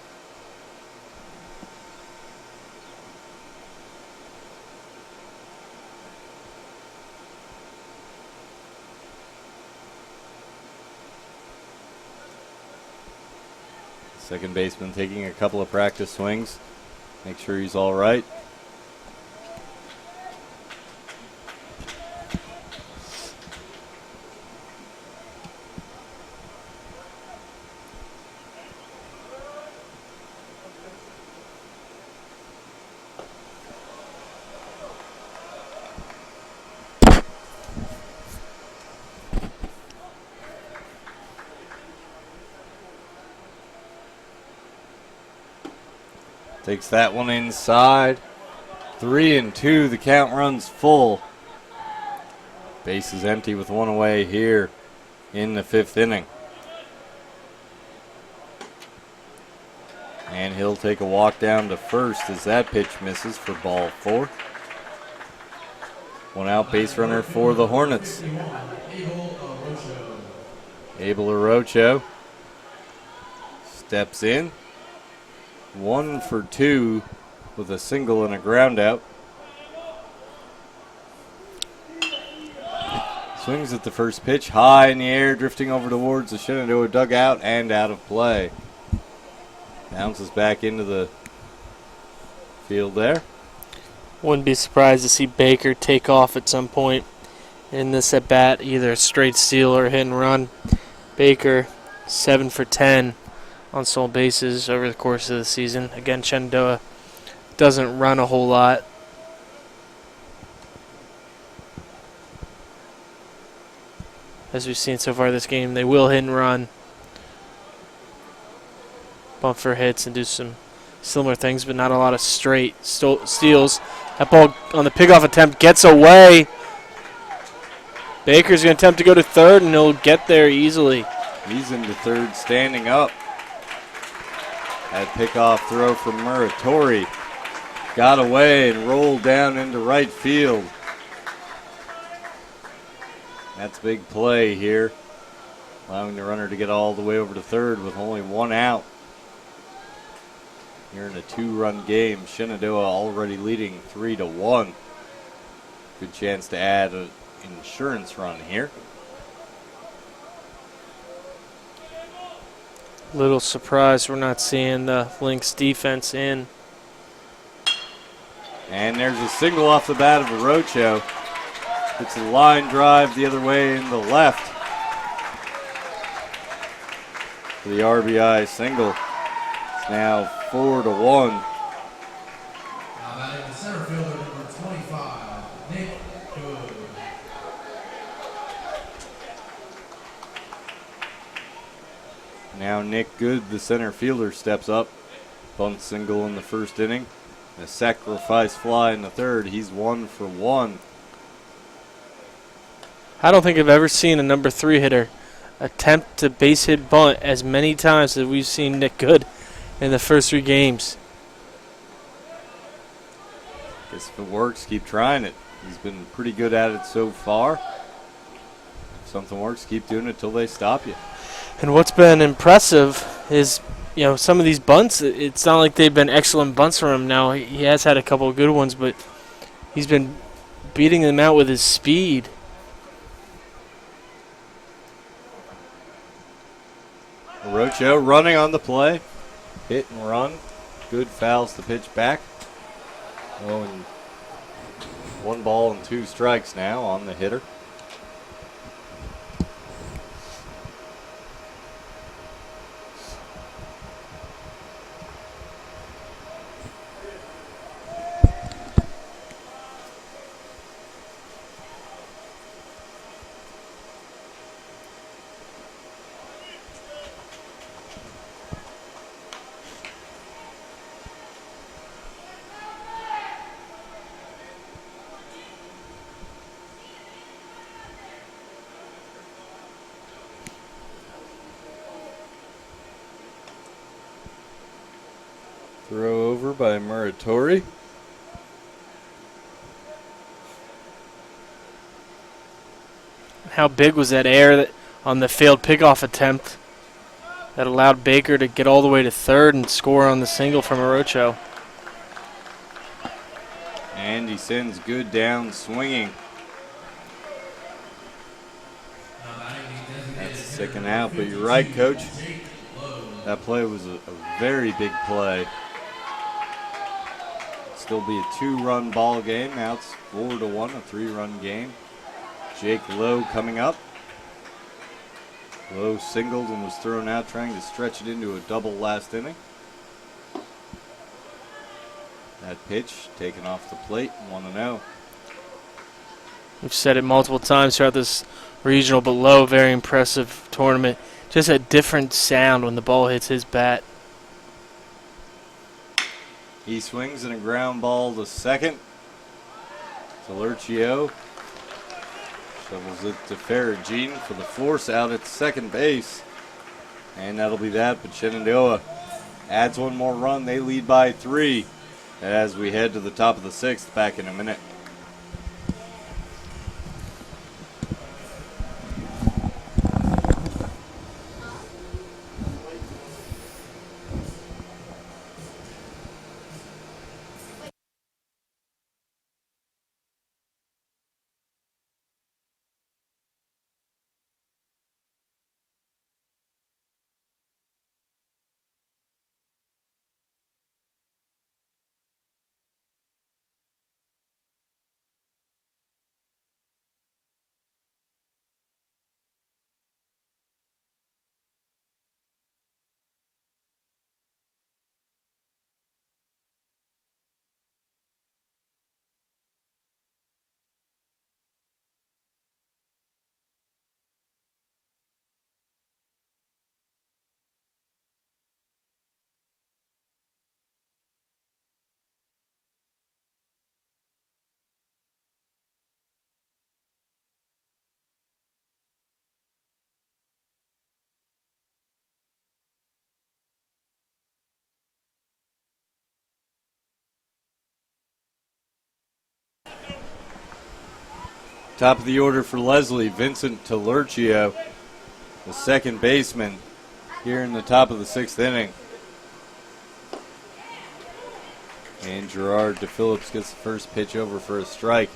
Second baseman taking a couple of practice swings. Make sure he's all right. Takes that one inside. 3-2. The count runs full. Base is empty with one away here in the fifth inning. And he'll take a walk down to first as that pitch misses for ball four. One out, base runner for the Hornets. Abel Orocho steps in. 1 for 2 with a single and a ground out. Swings at the first pitch, high in the air, drifting over towards the Shenandoah dugout and out of play. Bounces back into the field there. Wouldn't be surprised to see Baker take off at some point in this at bat, either a straight steal or hit and run. Baker 7 for 10 on stolen bases over the course of the season. Again, Shenandoah doesn't run a whole lot. As we've seen so far this game, they will hit and run, bump for hits, and do some similar things, but not a lot of straight steals. That ball on the pickoff attempt gets away. Baker's going to attempt to go to third, and he'll get there easily. He's into third, standing up. That pickoff throw from Muratori got away and rolled down into right field. That's a big play here, allowing the runner to get all the way over to third with only one out. Here in a two-run game, Shenandoah already leading 3-1. Good chance to add an insurance run here. Little surprised we're not seeing the Lynx defense in. And there's a single off the bat of Orocho. It's a line drive the other way in the left for the RBI single. It's now 4-1. Now batting the center fielder, number 25, Nick Good. Now Nick Good, the center fielder, steps up. Bunt single in the first inning. A sacrifice fly in the third. He's 1 for 1. I don't think I've ever seen a number 3 hitter attempt to base hit bunt as many times as we've seen Nick Good in the first 3 games. Guess if it works, keep trying it. He's been pretty good at it so far. If something works, keep doing it till they stop you. And what's been impressive is, you know, some of these bunts, it's not like they've been excellent bunts for him now. He has had a couple of good ones, but he's been beating them out with his speed. Rocho running on the play. Hit and run. Good fouls to pitch back. Oh, and 1 ball and 2 strikes now on the hitter. Throw over by Muratori. How big was that error on the failed pickoff attempt that allowed Baker to get all the way to third and score on the single from Orocho? And he sends Good down swinging. That's a second out, but you're right, Coach. That play was a very big play. Still be a 2-run ball game. Now it's 4-1, a 3-run game. Jake Lowe coming up. Lowe singled and was thrown out, trying to stretch it into a double last inning. That pitch taken off the plate, 1-0. We've said it multiple times throughout this regional, but Lowe, very impressive tournament. Just a different sound when the ball hits his bat. He swings in a ground ball to second. Salercio shovels it to Ferragine for the force out at second base. And that'll be that, but Shenandoah adds 1 more run. They lead by 3 as we head to the top of the 6th back in a minute. Top of the order for Lesley, Vincent Talercio, the second baseman, here in the top of the 6th inning. And Gerard DePhillips gets the first pitch over for a strike.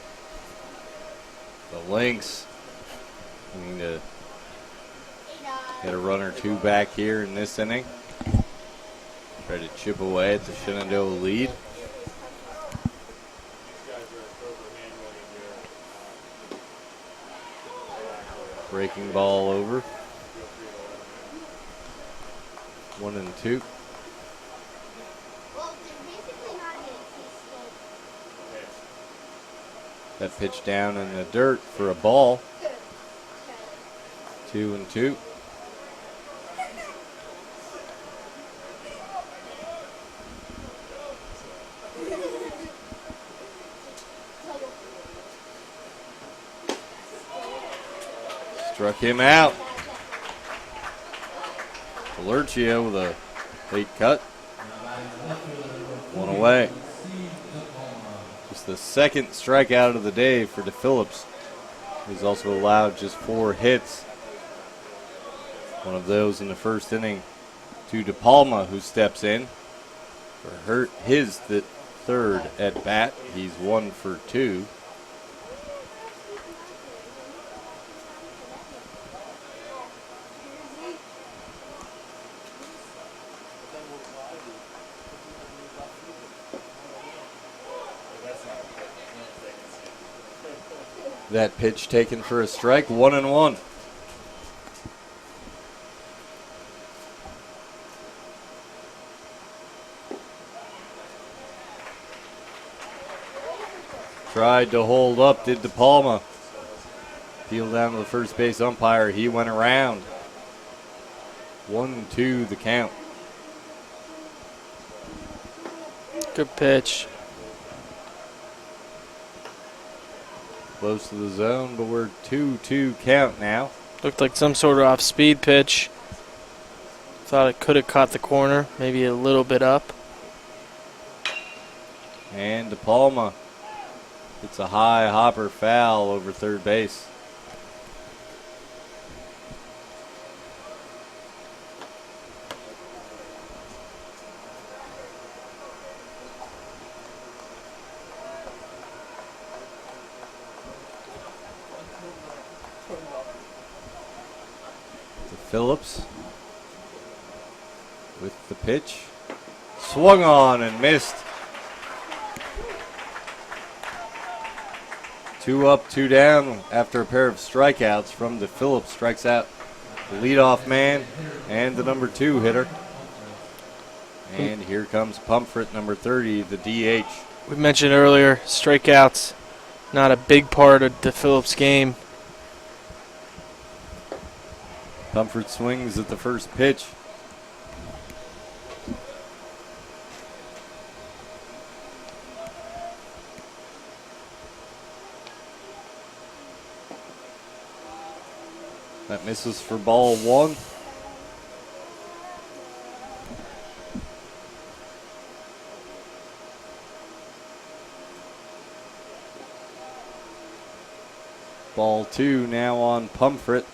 The Lynx looking to get a run or 2 back here in this inning. Try to chip away at the Shenandoah lead. Breaking ball over. 1-2. That pitch down in the dirt for a ball. 2-2. Struck him out. Lurchio with a late cut. One away. Just the second strikeout of the day for DePhillips. He's also allowed just 4 hits. One of those in the first inning to DePalma, who steps in for his third at bat. He's 1 for 2. That pitch taken for a strike, 1-1. Tried to hold up, did DePalma. Peeled down to the first base umpire. He went around. 1-2 the count. Good pitch. Close to the zone, but we're 2-2 count now. Looked like some sort of off-speed pitch. Thought it could have caught the corner, maybe a little bit up. And DePalma hits a high hopper foul over third base. Phillips with the pitch. Swung on and missed. 2 up, 2 down after a pair of strikeouts from DePhillips. Strikes out the leadoff man and the number 2 hitter. And here comes Pumfret, number 30, the DH. We mentioned earlier, strikeouts, not a big part of DePhillips' game. Pumfret swings at the first pitch. That misses for ball 1. Ball 2 now on Pumfret.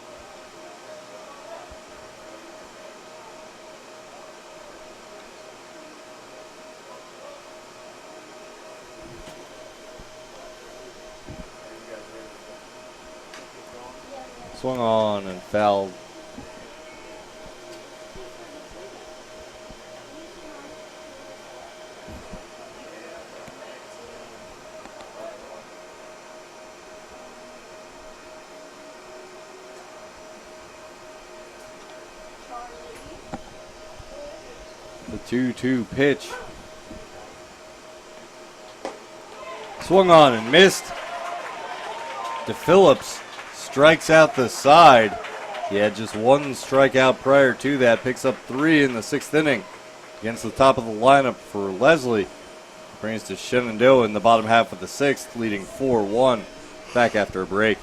Swung on and fouled. The 2-2 pitch. Swung on and missed. DePhillips strikes out the side. He had just 1 strikeout prior to that. Picks up 3 in the 6th inning against the top of the lineup for Lesley. Brings to Shenandoah in the bottom half of the 6th, leading 4-1. Back after a break.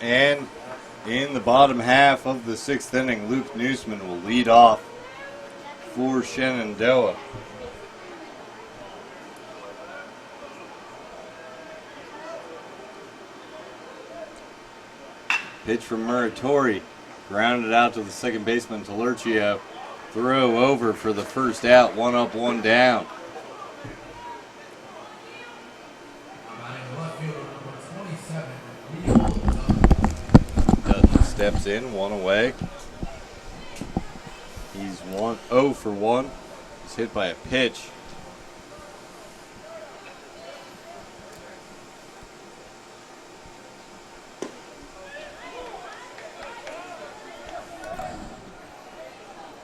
And In the bottom half of the 6th inning, Luke Newsman will lead off for Shenandoah. Pitch from Muratori, grounded out to the second baseman, Talercio. Throw over for the first out, 1 up, 1 down. Dutton steps in, 1 away. He's 0 for 1. He's hit by a pitch.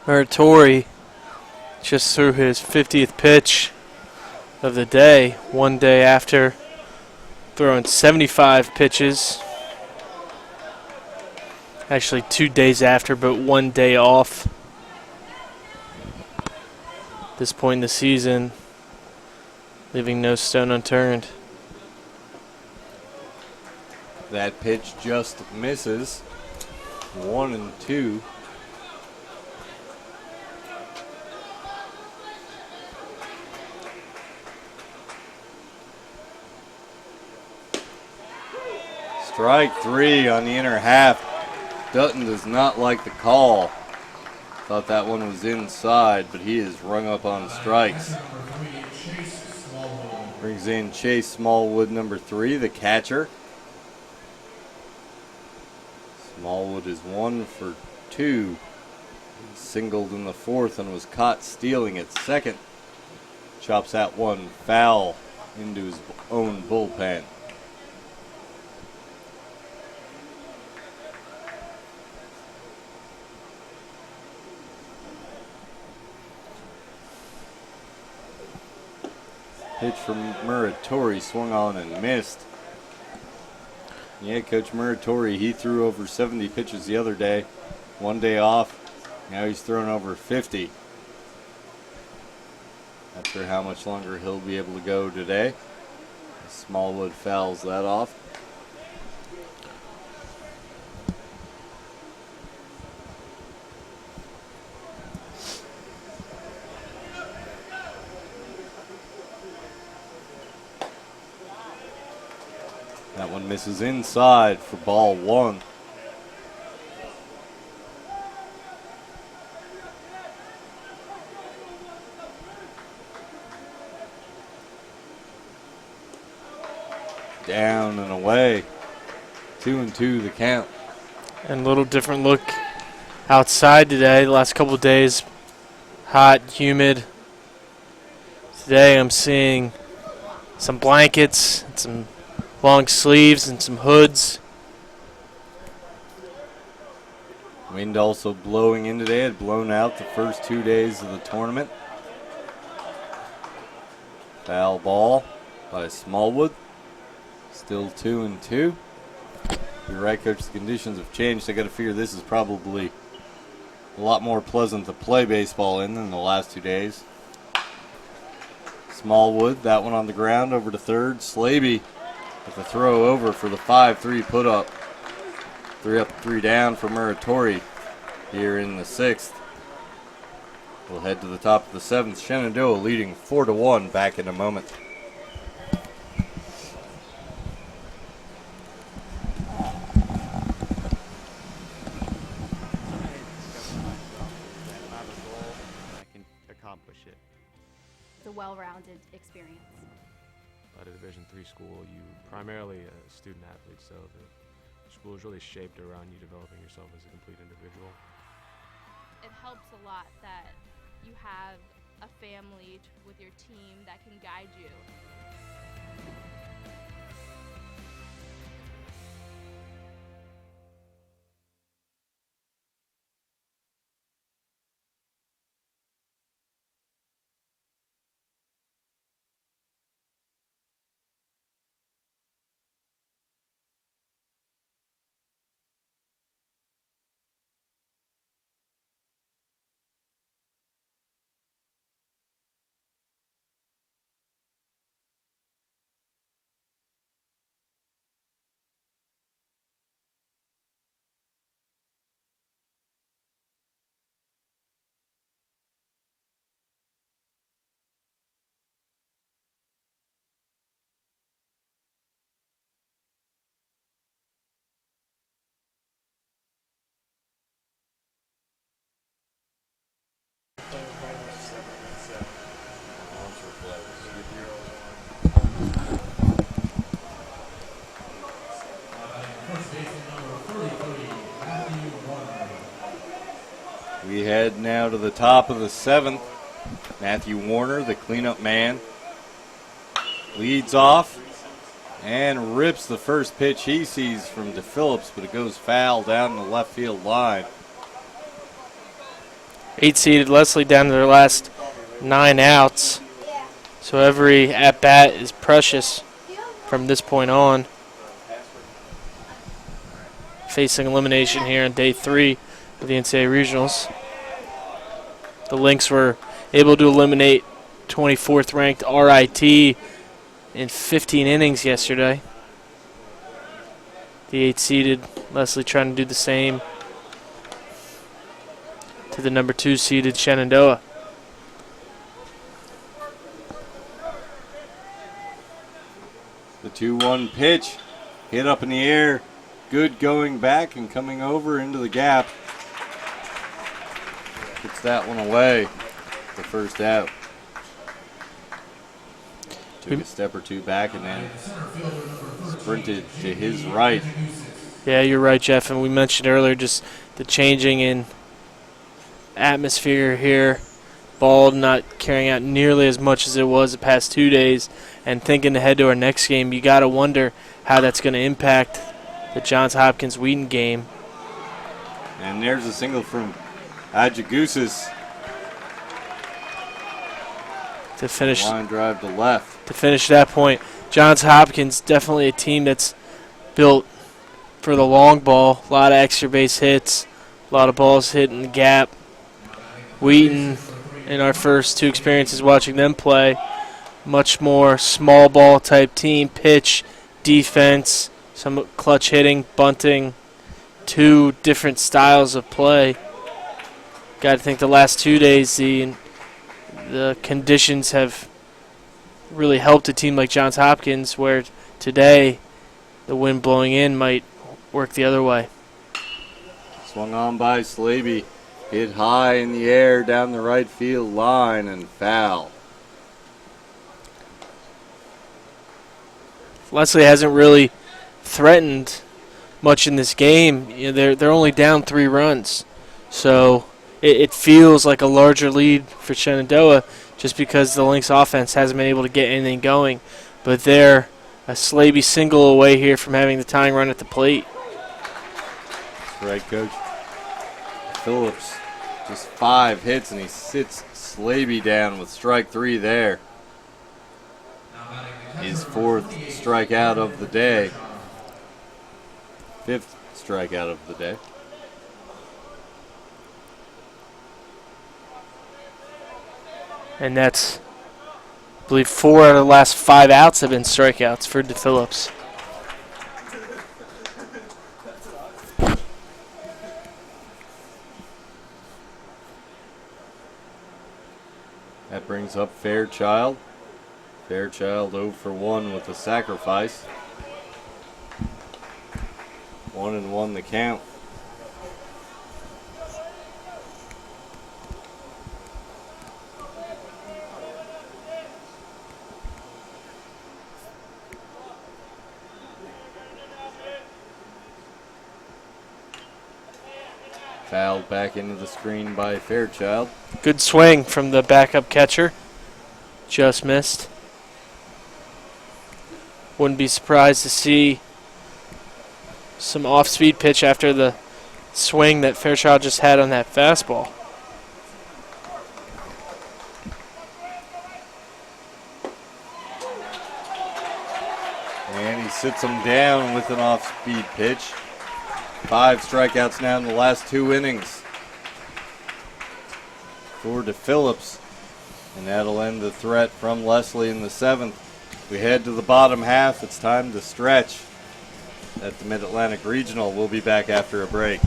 Muratori just threw his 50th pitch of the day, one day after throwing 75 pitches. Actually 2 days after, but 1 day off. At this point in the season, leaving no stone unturned. That pitch just misses. 1-2. Strike 3 on the inner half. Dutton does not like the call. Thought that one was inside, but he is rung up on strikes. Brings in Chase Smallwood, number 3, the catcher. Smallwood is 1 for 2. He singled in the 4th and was caught stealing at second. Chops out one foul into his own bullpen. Pitch from Muratori, swung on and missed. Yeah, Coach Muratori, he threw over 70 pitches the other day. 1 day off. Now he's thrown over 50. Not sure how much longer he'll be able to go today. Smallwood fouls that off. That one misses inside for ball 1. Down and away. 2-2 the count. And a little different look outside today. The last couple of days, hot, humid. Today I'm seeing some blankets and some long sleeves and some hoods. Wind also blowing in today. It had blown out the first 2 days of the tournament. Foul ball by Smallwood. Still 2-2. You're right, Coach. The conditions have changed. I got to figure this is probably a lot more pleasant to play baseball in than the last 2 days. Smallwood, that one on the ground, over to third. Slaby with the throw over for the 5-3 put up. 3 up, 3 down for Muratori here in the 6th. We'll head to the top of the 7th. Shenandoah leading 4-1. Back in a moment. It's a well-rounded experience. At a Division III school, you primarily a student athlete, so the school is really shaped around you developing yourself as a complete individual. It helps a lot that you have a family with your team that can guide you. Now to the top of the 7th. Matthew Warner, the cleanup man, leads off and rips the first pitch he sees from DePhillips, but it goes foul down the left field line. 8-seeded Lesley down to their last 9 outs. So every at-bat is precious from this point on. Facing elimination here on day 3 of the NCAA Regionals. The Lynx were able to eliminate 24th ranked RIT in 15 innings yesterday. The 8-seeded Lesley trying to do the same to the number 2-seeded Shenandoah. The 2-1 pitch hit up in the air. Good going back and coming over into the gap. Gets that one away. The first out. Took a step or two back and then sprinted to his right. Yeah, you're right, Jeff. And we mentioned earlier just the changing in atmosphere here. Ball not carrying out nearly as much as it was the past 2 days. And thinking ahead to our next game, you got to wonder how that's going to impact the Johns Hopkins-Wheaton game. And there's a single from Adjagusis. To finish, line drive to left. To finish that point, Johns Hopkins definitely a team that's built for the long ball. A lot of extra base hits, a lot of balls hit in the gap. Wheaton, in our first 2 experiences watching them play, much more small ball type team, pitch, defense, some clutch hitting, bunting, 2 different styles of play. Got to think the last 2 days the conditions have really helped a team like Johns Hopkins, where today the wind blowing in might work the other way. Swung on by Slaby. Hit high in the air down the right field line and foul. Lesley hasn't really threatened much in this game. You know, they're only down 3 runs. So it feels like a larger lead for Shenandoah just because the Lynx offense hasn't been able to get anything going. But they're a Slaby single away here from having the tying run at the plate. That's right, Coach. Phillips, just 5 hits, and he sits Slaby down with strike 3 there. His 4th strikeout of the day. 5th strikeout of the day. And that's, I believe, 4 out of the last 5 outs have been strikeouts for DePhillips. That brings up Fairchild. Fairchild 0 for 1 with a sacrifice. 1-1 the count. Fouled back into the screen by Fairchild. Good swing from the backup catcher. Just missed. Wouldn't be surprised to see some off-speed pitch after the swing that Fairchild just had on that fastball. And he sits him down with an off-speed pitch. 5 strikeouts now in the last 2 innings for DePhillips. And that'll end the threat from Lesley in the 7th. We head to the bottom half. It's time to stretch at the Mid-Atlantic Regional. We'll be back after a break.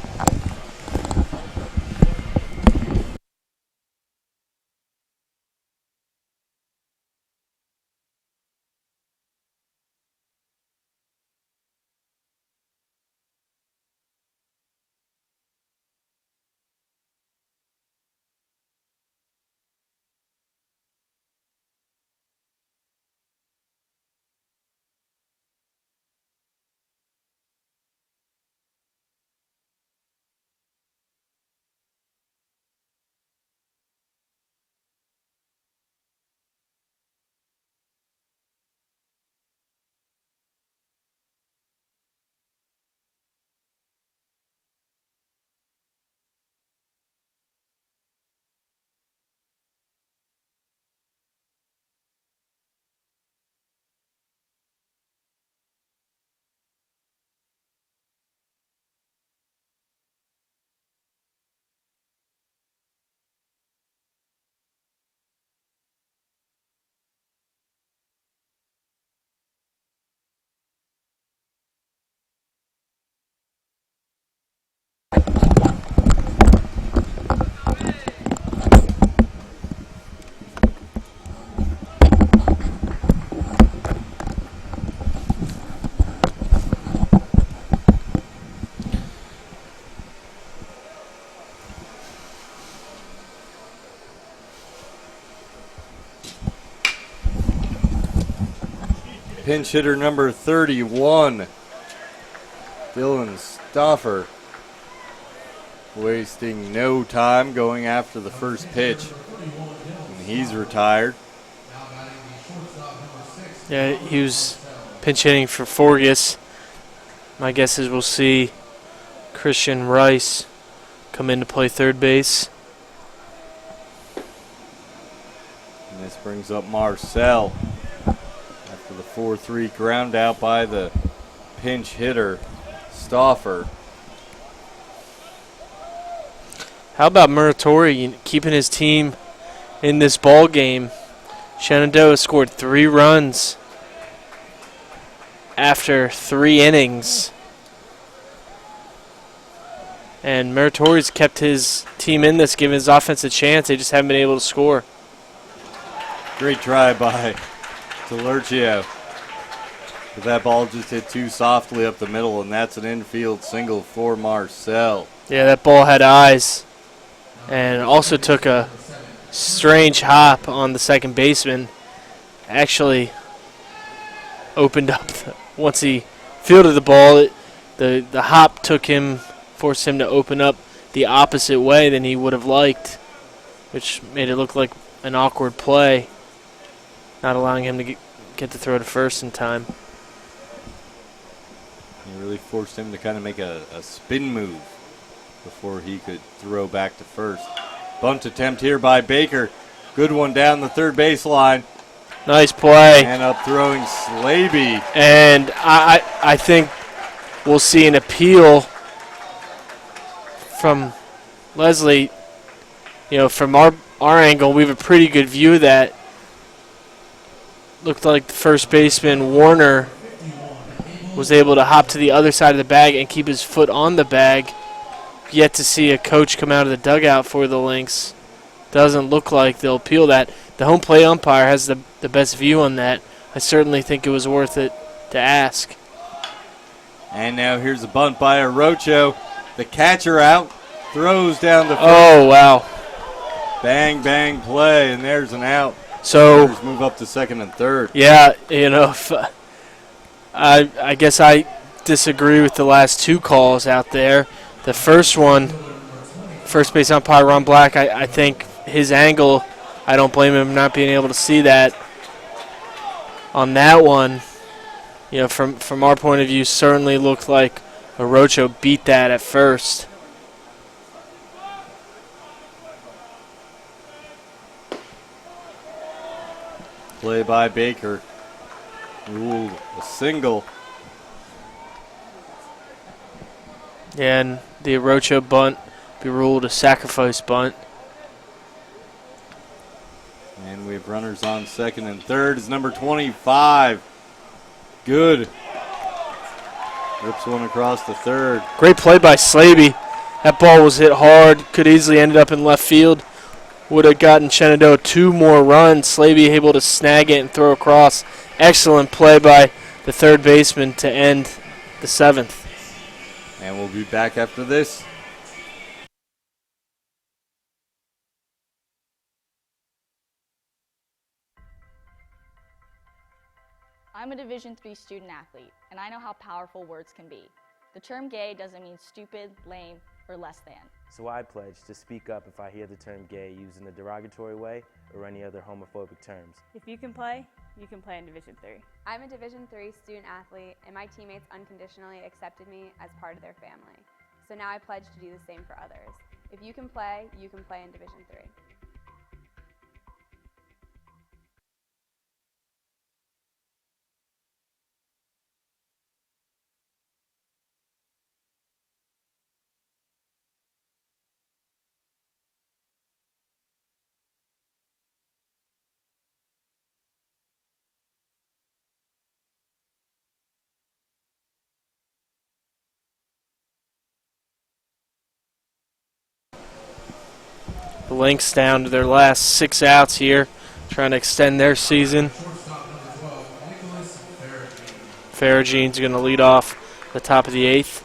pinch hitter number 31, Dylan Stoffer, wasting no time going after the first pitch. And he's retired. Yeah, he was pinch hitting for Forgus. My guess is we'll see Christian Rice come in to play third base. And this brings up Marcel after the 4-3 ground out by the pinch hitter, Stoffer. How about Muratori keeping his team in this ball game? Shenandoah scored 3 runs after 3 innings. And Muratori's kept his team in this, giving his offense a chance. They just haven't been able to score. Great try by Delercio. But that ball just hit too softly up the middle, and that's an infield single for Marcel. Yeah, that ball had eyes. And also took a strange hop on the second baseman. Actually opened up once he fielded the ball. The hop forced him to open up the opposite way than he would have liked, which made it look like an awkward play, not allowing him to get to throw to first in time. He really forced him to kind of make a spin move before he could throw back to first. Bunt attempt here by Baker. Good one down the third baseline. Nice play. And up throwing Slaby. And I think we'll see an appeal from Lesley. You know, from our angle, we have a pretty good view of that. Looked like the first baseman, Warner, was able to hop to the other side of the bag and keep his foot on the bag. Yet to see a coach come out of the dugout for the Lynx. Doesn't look like they'll appeal that. The home plate umpire has the best view on that. I certainly think it was worth it to ask. And now here's a bunt by Arocho. The catcher out, throws down the first. Oh, wow. Bang, bang play, and there's an out. So Runners move up to second and third. Yeah, you know, I guess I disagree with the last 2 calls out there. The first one, first base umpire Ron Black, I think his angle, I don't blame him not being able to see that. On that one, you know, from our point of view, certainly looked like Arocho beat that at first. Play by Baker. Ruled a single. Yeah, and the Arocho bunt be ruled a sacrifice bunt. And we have runners on second and third. Is number 25. Good. Rips one across the third. Great play by Slaby. That ball was hit hard. Could easily ended up in left field. Would have gotten Shenandoah 2 more runs. Slaby able to snag it and throw across. Excellent play by the third baseman to end the 7th. And we'll be back after this. I'm a Division III student athlete, and I know how powerful words can be. The term gay doesn't mean stupid, lame, or less than. So I pledge to speak up if I hear the term gay used in a derogatory way or any other homophobic terms. If you can play in Division III. I'm a Division III student athlete, and my teammates unconditionally accepted me as part of their family. So now I pledge to do the same for others. If you can play in Division III. The Lynx down to their last 6 outs here, trying to extend their season. Faragine's going to lead off the top of the 8th.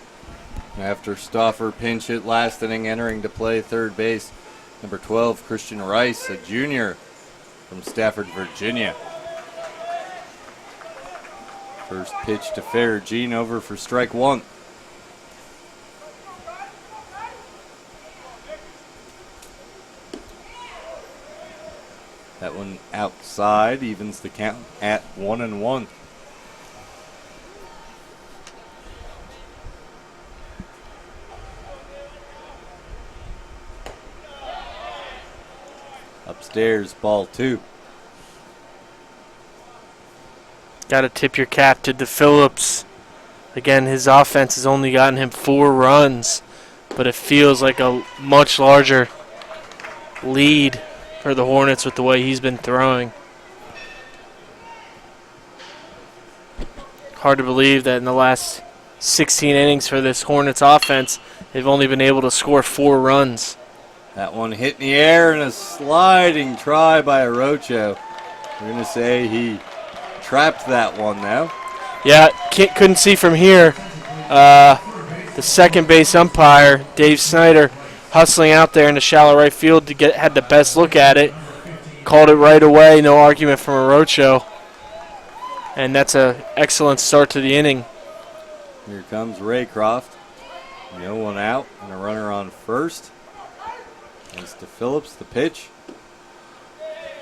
After Stoffer pinch hit last inning, entering to play third base, number 12, Christian Rice, a junior from Stafford, Virginia. First pitch to Ferragine over for strike one. That one outside evens the count at 1-1. Upstairs, ball two. Got to tip your cap to DePhillips. Again, his offense has only gotten him 4 runs, but it feels like a much larger lead for the Hornets with the way he's been throwing. Hard to believe that in the last 16 innings for this Hornets offense, they've only been able to score 4 runs. That one hit in the air and a sliding try by Arocho. We're going to say he trapped that one now. Yeah, couldn't see from here. The second base umpire, Dave Snyder, hustling out there in the shallow right field to had the best look at it. Called it right away, no argument from Arocho. And that's an excellent start to the inning. Here comes Raycroft. No one out and a runner on first. It's to Phillips, the pitch.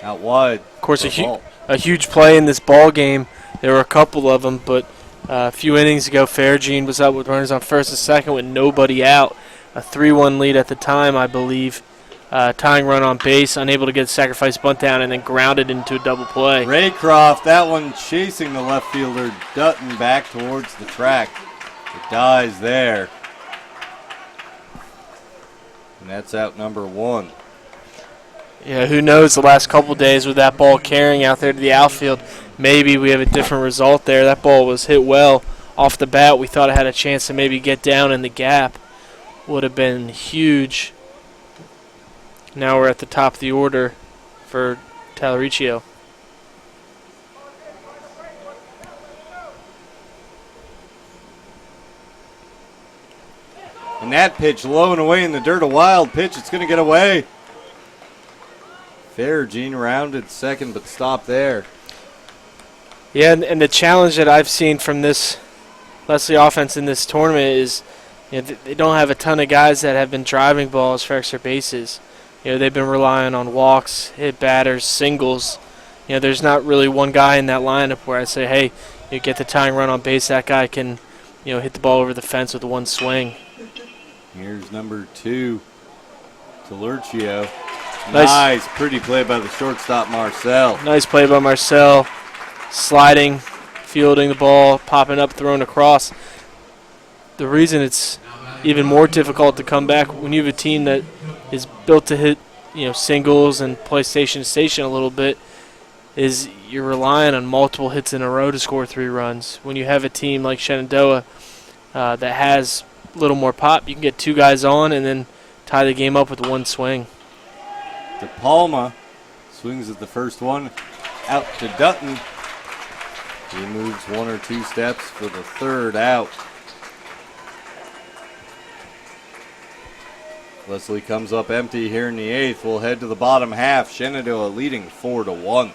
Out wide. Of course, a huge play in this ball game. There were a couple of them, but a few innings ago, Ferragine was up with runners on first and second with nobody out. A 3-1 lead at the time, I believe. Tying run on base, unable to get a sacrifice bunt down, and then grounded into a double play. Raycroft, that one chasing the left fielder, Dutton back towards the track. It dies there. And that's out number 1. Yeah, who knows the last couple days with that ball carrying out there to the outfield. Maybe we have a different result there. That ball was hit well off the bat. We thought it had a chance to maybe get down in the gap. Would have been huge. Now we're at the top of the order for Talaricio. And that pitch low and away in the dirt, a wild pitch. It's going to get away. Ferragine rounded second, but stopped there. Yeah, and the challenge that I've seen from this Lesley offense in this tournament is, they don't have a ton of guys that have been driving balls for extra bases. They've been relying on walks, hit batters, singles. There's not really one guy in that lineup where I say, hey, you get the tying run on base, that guy can, hit the ball over the fence with one swing. Here's number 2, Talurcio. Nice, pretty play by the shortstop, Marcel. Nice play by Marcel. Sliding, fielding the ball, popping up, throwing across. The reason it's even more difficult to come back when you have a team that is built to hit, singles and play station to station a little bit is you're relying on multiple hits in a row to score 3 runs. When you have a team like Shenandoah that has a little more pop, you can get 2 guys on and then tie the game up with one swing. De Palma swings at the first one, out to Dutton. He moves 1 or 2 steps for the third out. Lesley comes up empty here in the 8th. We'll head to the bottom half. Shenandoah leading 4-1.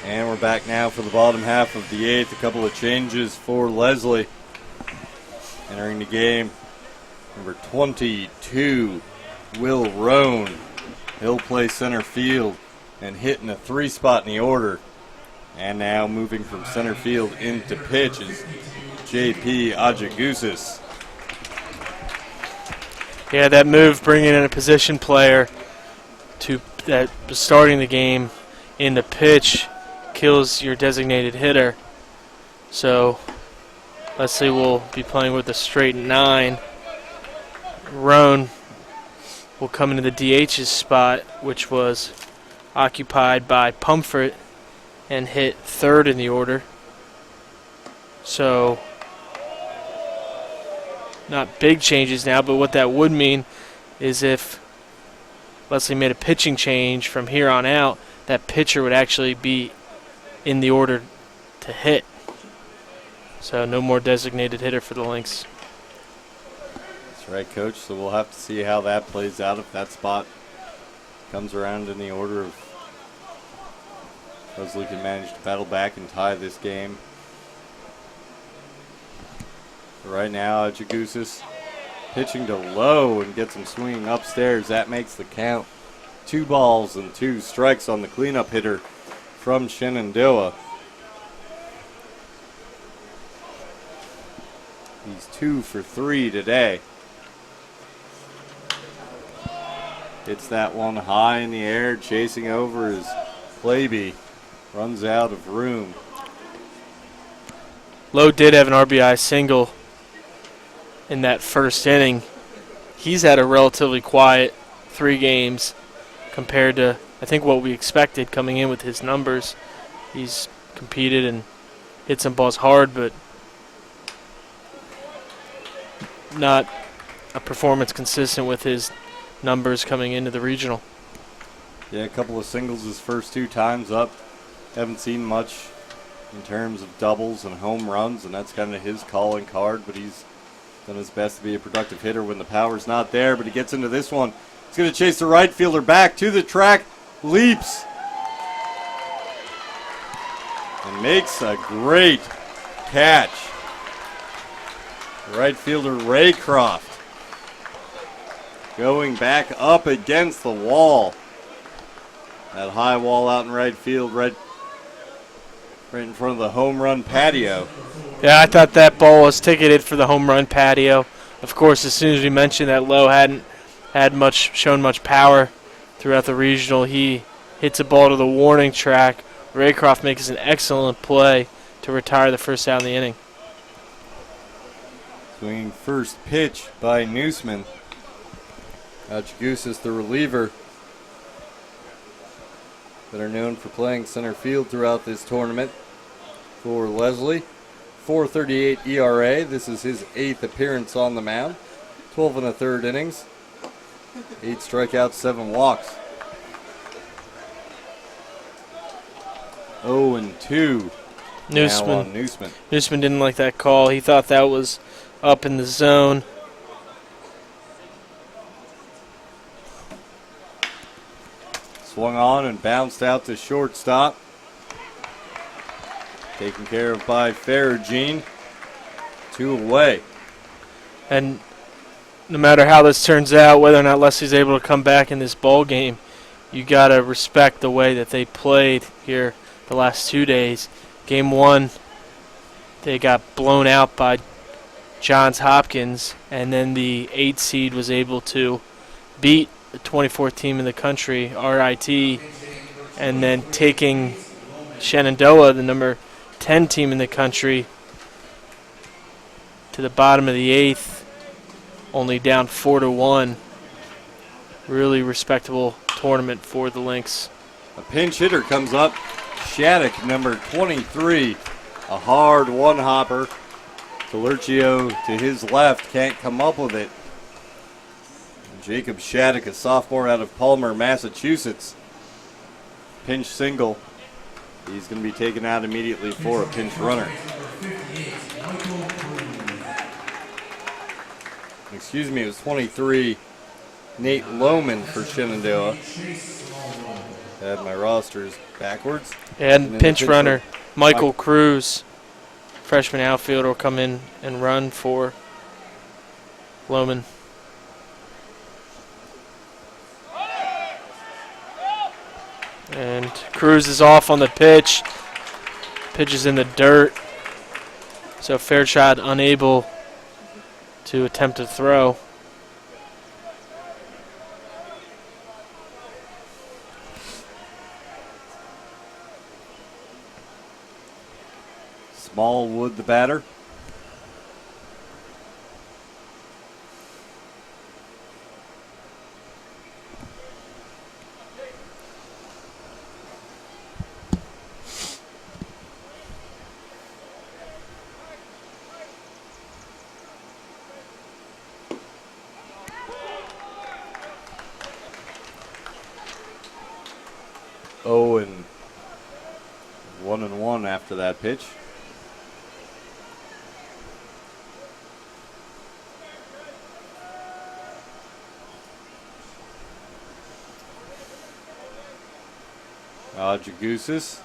And we're back now for the bottom half of the 8th. A couple of changes for Lesley. Entering the game, number 22, Will Roan. He'll play center field and hit in a 3 spot in the order. And now moving from center field into pitch is J.P. Ajagusis. Yeah, that move bringing in a position player to that starting the game in the pitch kills your designated hitter. So Lesley will be playing with a straight 9. Roan will come into the DH's spot, which was occupied by Pumfret, and hit 3rd in the order. So not big changes now, but what that would mean is if Lesley made a pitching change from here on out, that pitcher would actually be in the order to hit. So no more designated hitter for the Lynx. That's right, Coach. So we'll have to see how that plays out if that spot comes around in the order of Lesley can manage to battle back and tie this game. But right now, Jagusis pitching to low and gets him swinging upstairs. That makes the count 2 balls and 2 strikes on the cleanup hitter from Shenandoah. He's 2 for 3 today. Hits that one high in the air, chasing over his Plaby. Runs out of room. Lowe did have an RBI single in that first inning. He's had a relatively quiet 3 games compared to, I think, what we expected coming in with his numbers. He's competed and hit some balls hard, but not a performance consistent with his numbers coming into the regional. Yeah, a couple of singles his first 2 times up. Haven't seen much in terms of doubles and home runs, and that's kind of his calling card, but he's done his best to be a productive hitter when the power's not there, but he gets into this one. He's going to chase the right fielder back to the track, leaps, and makes a great catch. Right fielder Raycroft going back up against the wall. That high wall out in right field, right in front of the home run patio. Yeah, I thought that ball was ticketed for the home run patio. Of course, as soon as we mentioned that Lowe hadn't shown much power throughout the regional, he hits a ball to the warning track. Raycroft makes an excellent play to retire the first out in the inning. Swinging first pitch by Newsman. Achagusis, the reliever, that are known for playing center field throughout this tournament for Lesley. 4.38 ERA. This is his 8th appearance on the mound. 12 1/3 innings. 8 strikeouts, 7 walks. 0-2. Newsman. Newsman. Newsman didn't like that call. He thought that was up in the zone. Swung on and bounced out to shortstop. Taken care of by Ferragine. 2 away. And no matter how this turns out, whether or not Lesley's able to come back in this ball game, you got to respect the way that they played here the last 2 days. Game 1, they got blown out by Johns Hopkins, and then the 8 seed was able to beat the 24th team in the country, RIT, and then taking Shenandoah, the number 10 team in the country, to the bottom of the 8th, only down 4-1. Really respectable tournament for the Lynx. A pinch hitter comes up. Shattuck, number 23. A hard one-hopper. Delercio to his left can't come up with it. And Jacob Shattuck, a sophomore out of Palmer, Massachusetts. Pinch single. He's going to be taken out immediately for a pinch runner. Excuse me, it was 23. Nate Lohman for Shenandoah. I had my rosters backwards. And pinch runner Michael Cruz, freshman outfielder, will come in and run for Lohman. And Cruz is off on the pitch. Pitch is in the dirt. So Fairchild unable to attempt to throw. Smallwood, the batter. Oh, and 1-1 after that pitch. Jagusis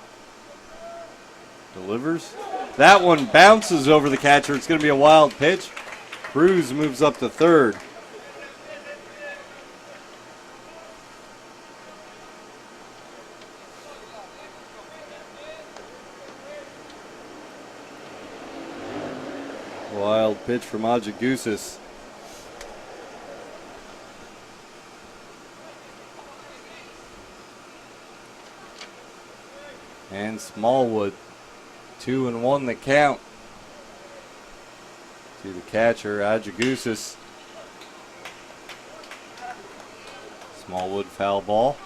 delivers. That one bounces over the catcher. It's going to be a wild pitch. Cruz moves up to third. Wild pitch from Jagusis. And Smallwood, 2-1 the count to the catcher, Jagusis. Smallwood foul ball.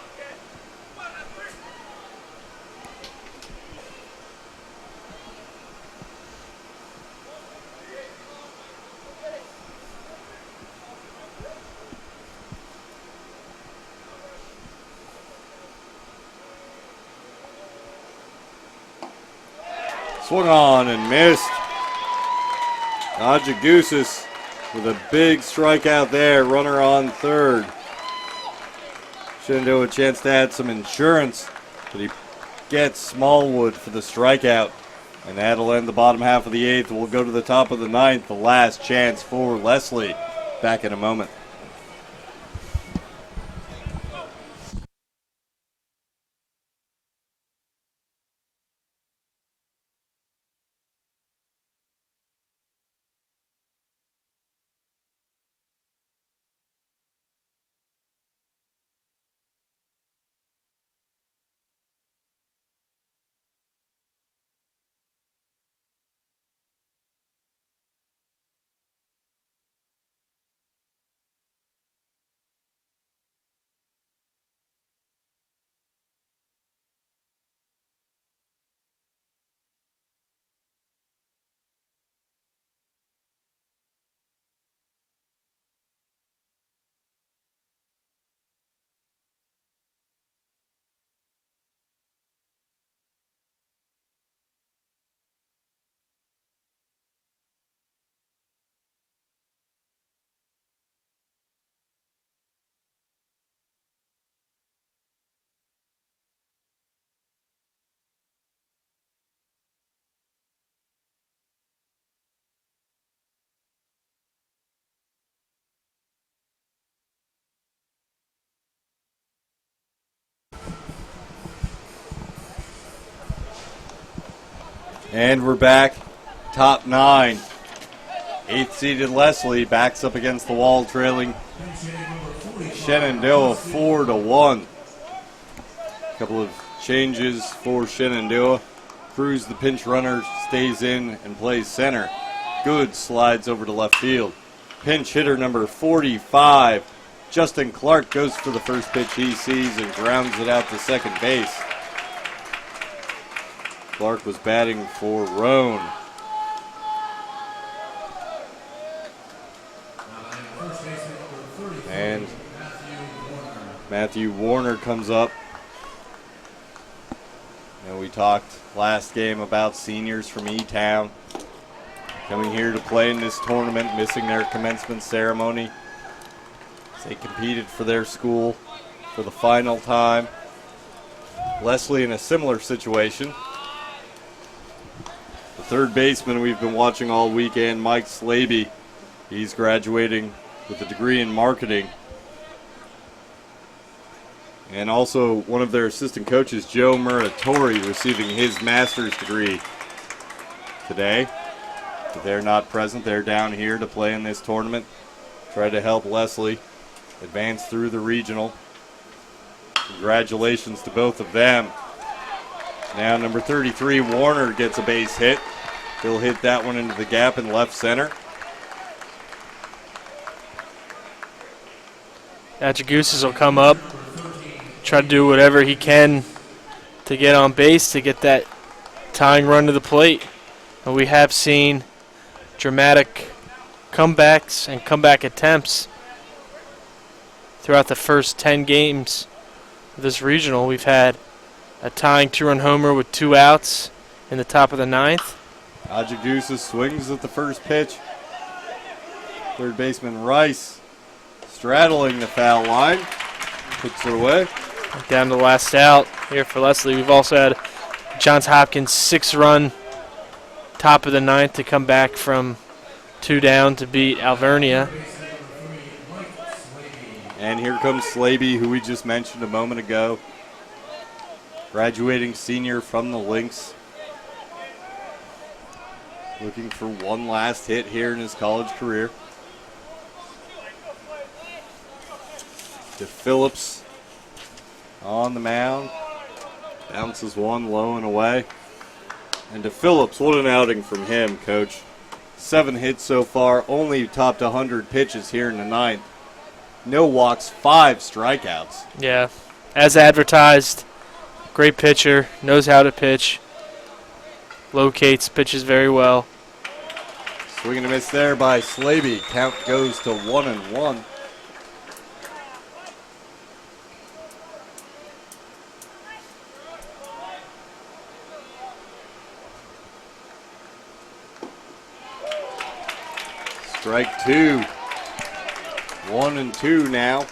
Swung on and missed. Jagusis with a big strikeout there. Runner on third. Shenandoah a chance to add some insurance, but he gets Smallwood for the strikeout. And that'll end the bottom half of the eighth. We'll go to the top of the ninth. The last chance for Lesley. Back in a moment. And we're back. Top nine. Eighth-seeded Lesley backs up against the wall, trailing Shenandoah 4-1. A couple of changes for Shenandoah. Cruz, the pinch runner, stays in and plays center. Good slides over to left field. Pinch hitter number 45, Justin Clark, goes for the first pitch he sees and grounds it out to second base. Clark was batting for Roan. And Matthew Warner comes up. And we talked last game about seniors from E-Town coming here to play in this tournament, missing their commencement ceremony. They competed for their school for the final time. Lesley in a similar situation. The third baseman we've been watching all weekend, Mike Slaby. He's graduating with a degree in marketing. And also one of their assistant coaches, Joe Muratori, receiving his master's degree today. But they're not present. They're down here to play in this tournament. Try to help Lesley advance through the regional. Congratulations to both of them. Now number 33, Warner, gets a base hit. He'll hit that one into the gap in left center. Achagooses will come up, try to do whatever he can to get on base, to get that tying run to the plate. And we have seen dramatic comebacks and comeback attempts throughout the first 10 games of this regional. We've had a tying 2-run homer with 2 outs in the top of the 9th. Achagooses swings at the first pitch. Third baseman Rice straddling the foul line, puts it away. Down to the last out here for Lesley. We've also had Johns Hopkins 6-run top of the 9th to come back from 2 down to beat Alvernia. And here comes Slaby, who we just mentioned a moment ago. Graduating senior from the Lynx. Looking for one last hit here in his college career. DePhillips on the mound. Bounces one low and away. And DePhillips, what an outing from him, Coach. 7 hits so far, only topped 100 pitches here in the 9th. No walks, 5 strikeouts. Yeah, as advertised, great pitcher, knows how to pitch, locates pitches very well. Swing and a miss there by Slaby. Count goes to 1-1. Strike 2. 1-2 now.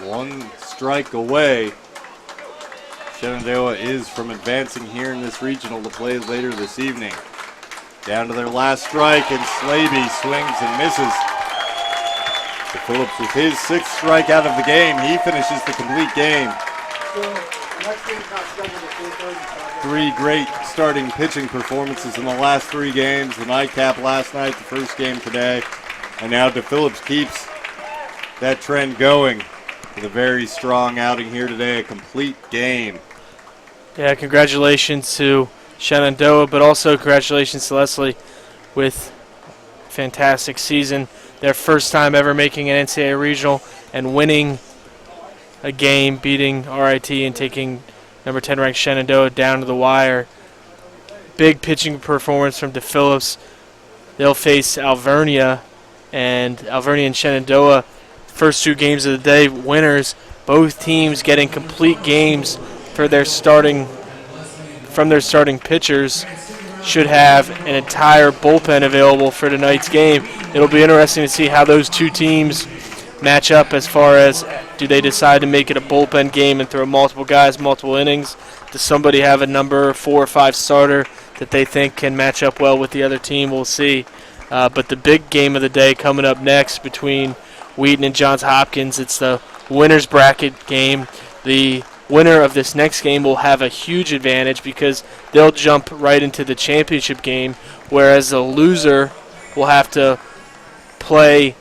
1 strike away. Shenandoah is from advancing here in this regional to play later this evening. Down to their last strike, and Slaby swings and misses. DePhillips with his 6th strikeout of the game. He finishes the complete game. 3 great starting pitching performances in the last 3 games. The nightcap last night, the first game today. And now DePhillips keeps that trend going with a very strong outing here today, a complete game. Yeah, congratulations to Shenandoah, but also congratulations to Lesley with a fantastic season. Their first time ever making an NCAA regional and winning a game, beating RIT and taking number 10 ranked Shenandoah down to the wire. Big pitching performance from DePhillips. They'll face Alvernia, and Alvernia and Shenandoah, first 2 games of the day, winners. Both teams getting complete games for their starting pitchers. Should have an entire bullpen available for tonight's game. It'll be interesting to see how those 2 teams match up as far as, do they decide to make it a bullpen game and throw multiple guys, multiple innings? Does somebody have a number 4 or 5 starter that they think can match up well with the other team? We'll see. But the big game of the day coming up next between Wheaton and Johns Hopkins, it's the winner's bracket game. The winner of this next game will have a huge advantage because they'll jump right into the championship game, whereas the loser will have to play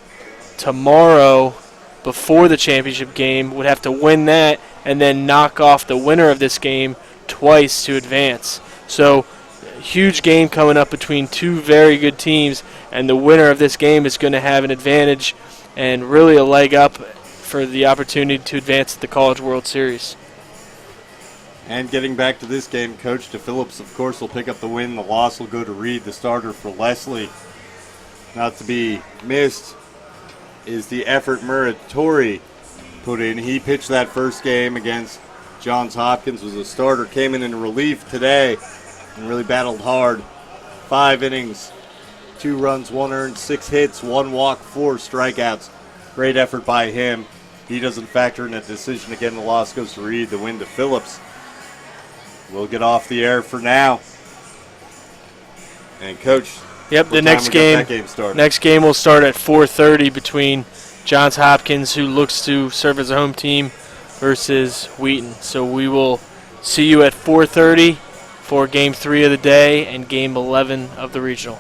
tomorrow before the championship game, would have to win that and then knock off the winner of this game twice to advance. So huge game coming up between 2 very good teams, and the winner of this game is going to have an advantage and really a leg up for the opportunity to advance to the College World Series. And getting back to this game, Coach DePhillips, of course, will pick up the win. The loss will go to Reed, the starter for Lesley. Not to be missed is the effort Muratori put in. He pitched that first game against Johns Hopkins, was a starter, came in relief today and really battled hard. 5 innings, 2 runs, 1 earned, 6 hits, 1 walk, 4 strikeouts. Great effort by him. He doesn't factor in a decision. Again, the loss goes to Reed, the win to Phillips. We'll get off the air for now. And Coach, yep, the next game will start at 4:30 between Johns Hopkins, who looks to serve as a home team, versus Wheaton. So we will see you at 4:30 for Game 3 of the day and Game 11 of the regional.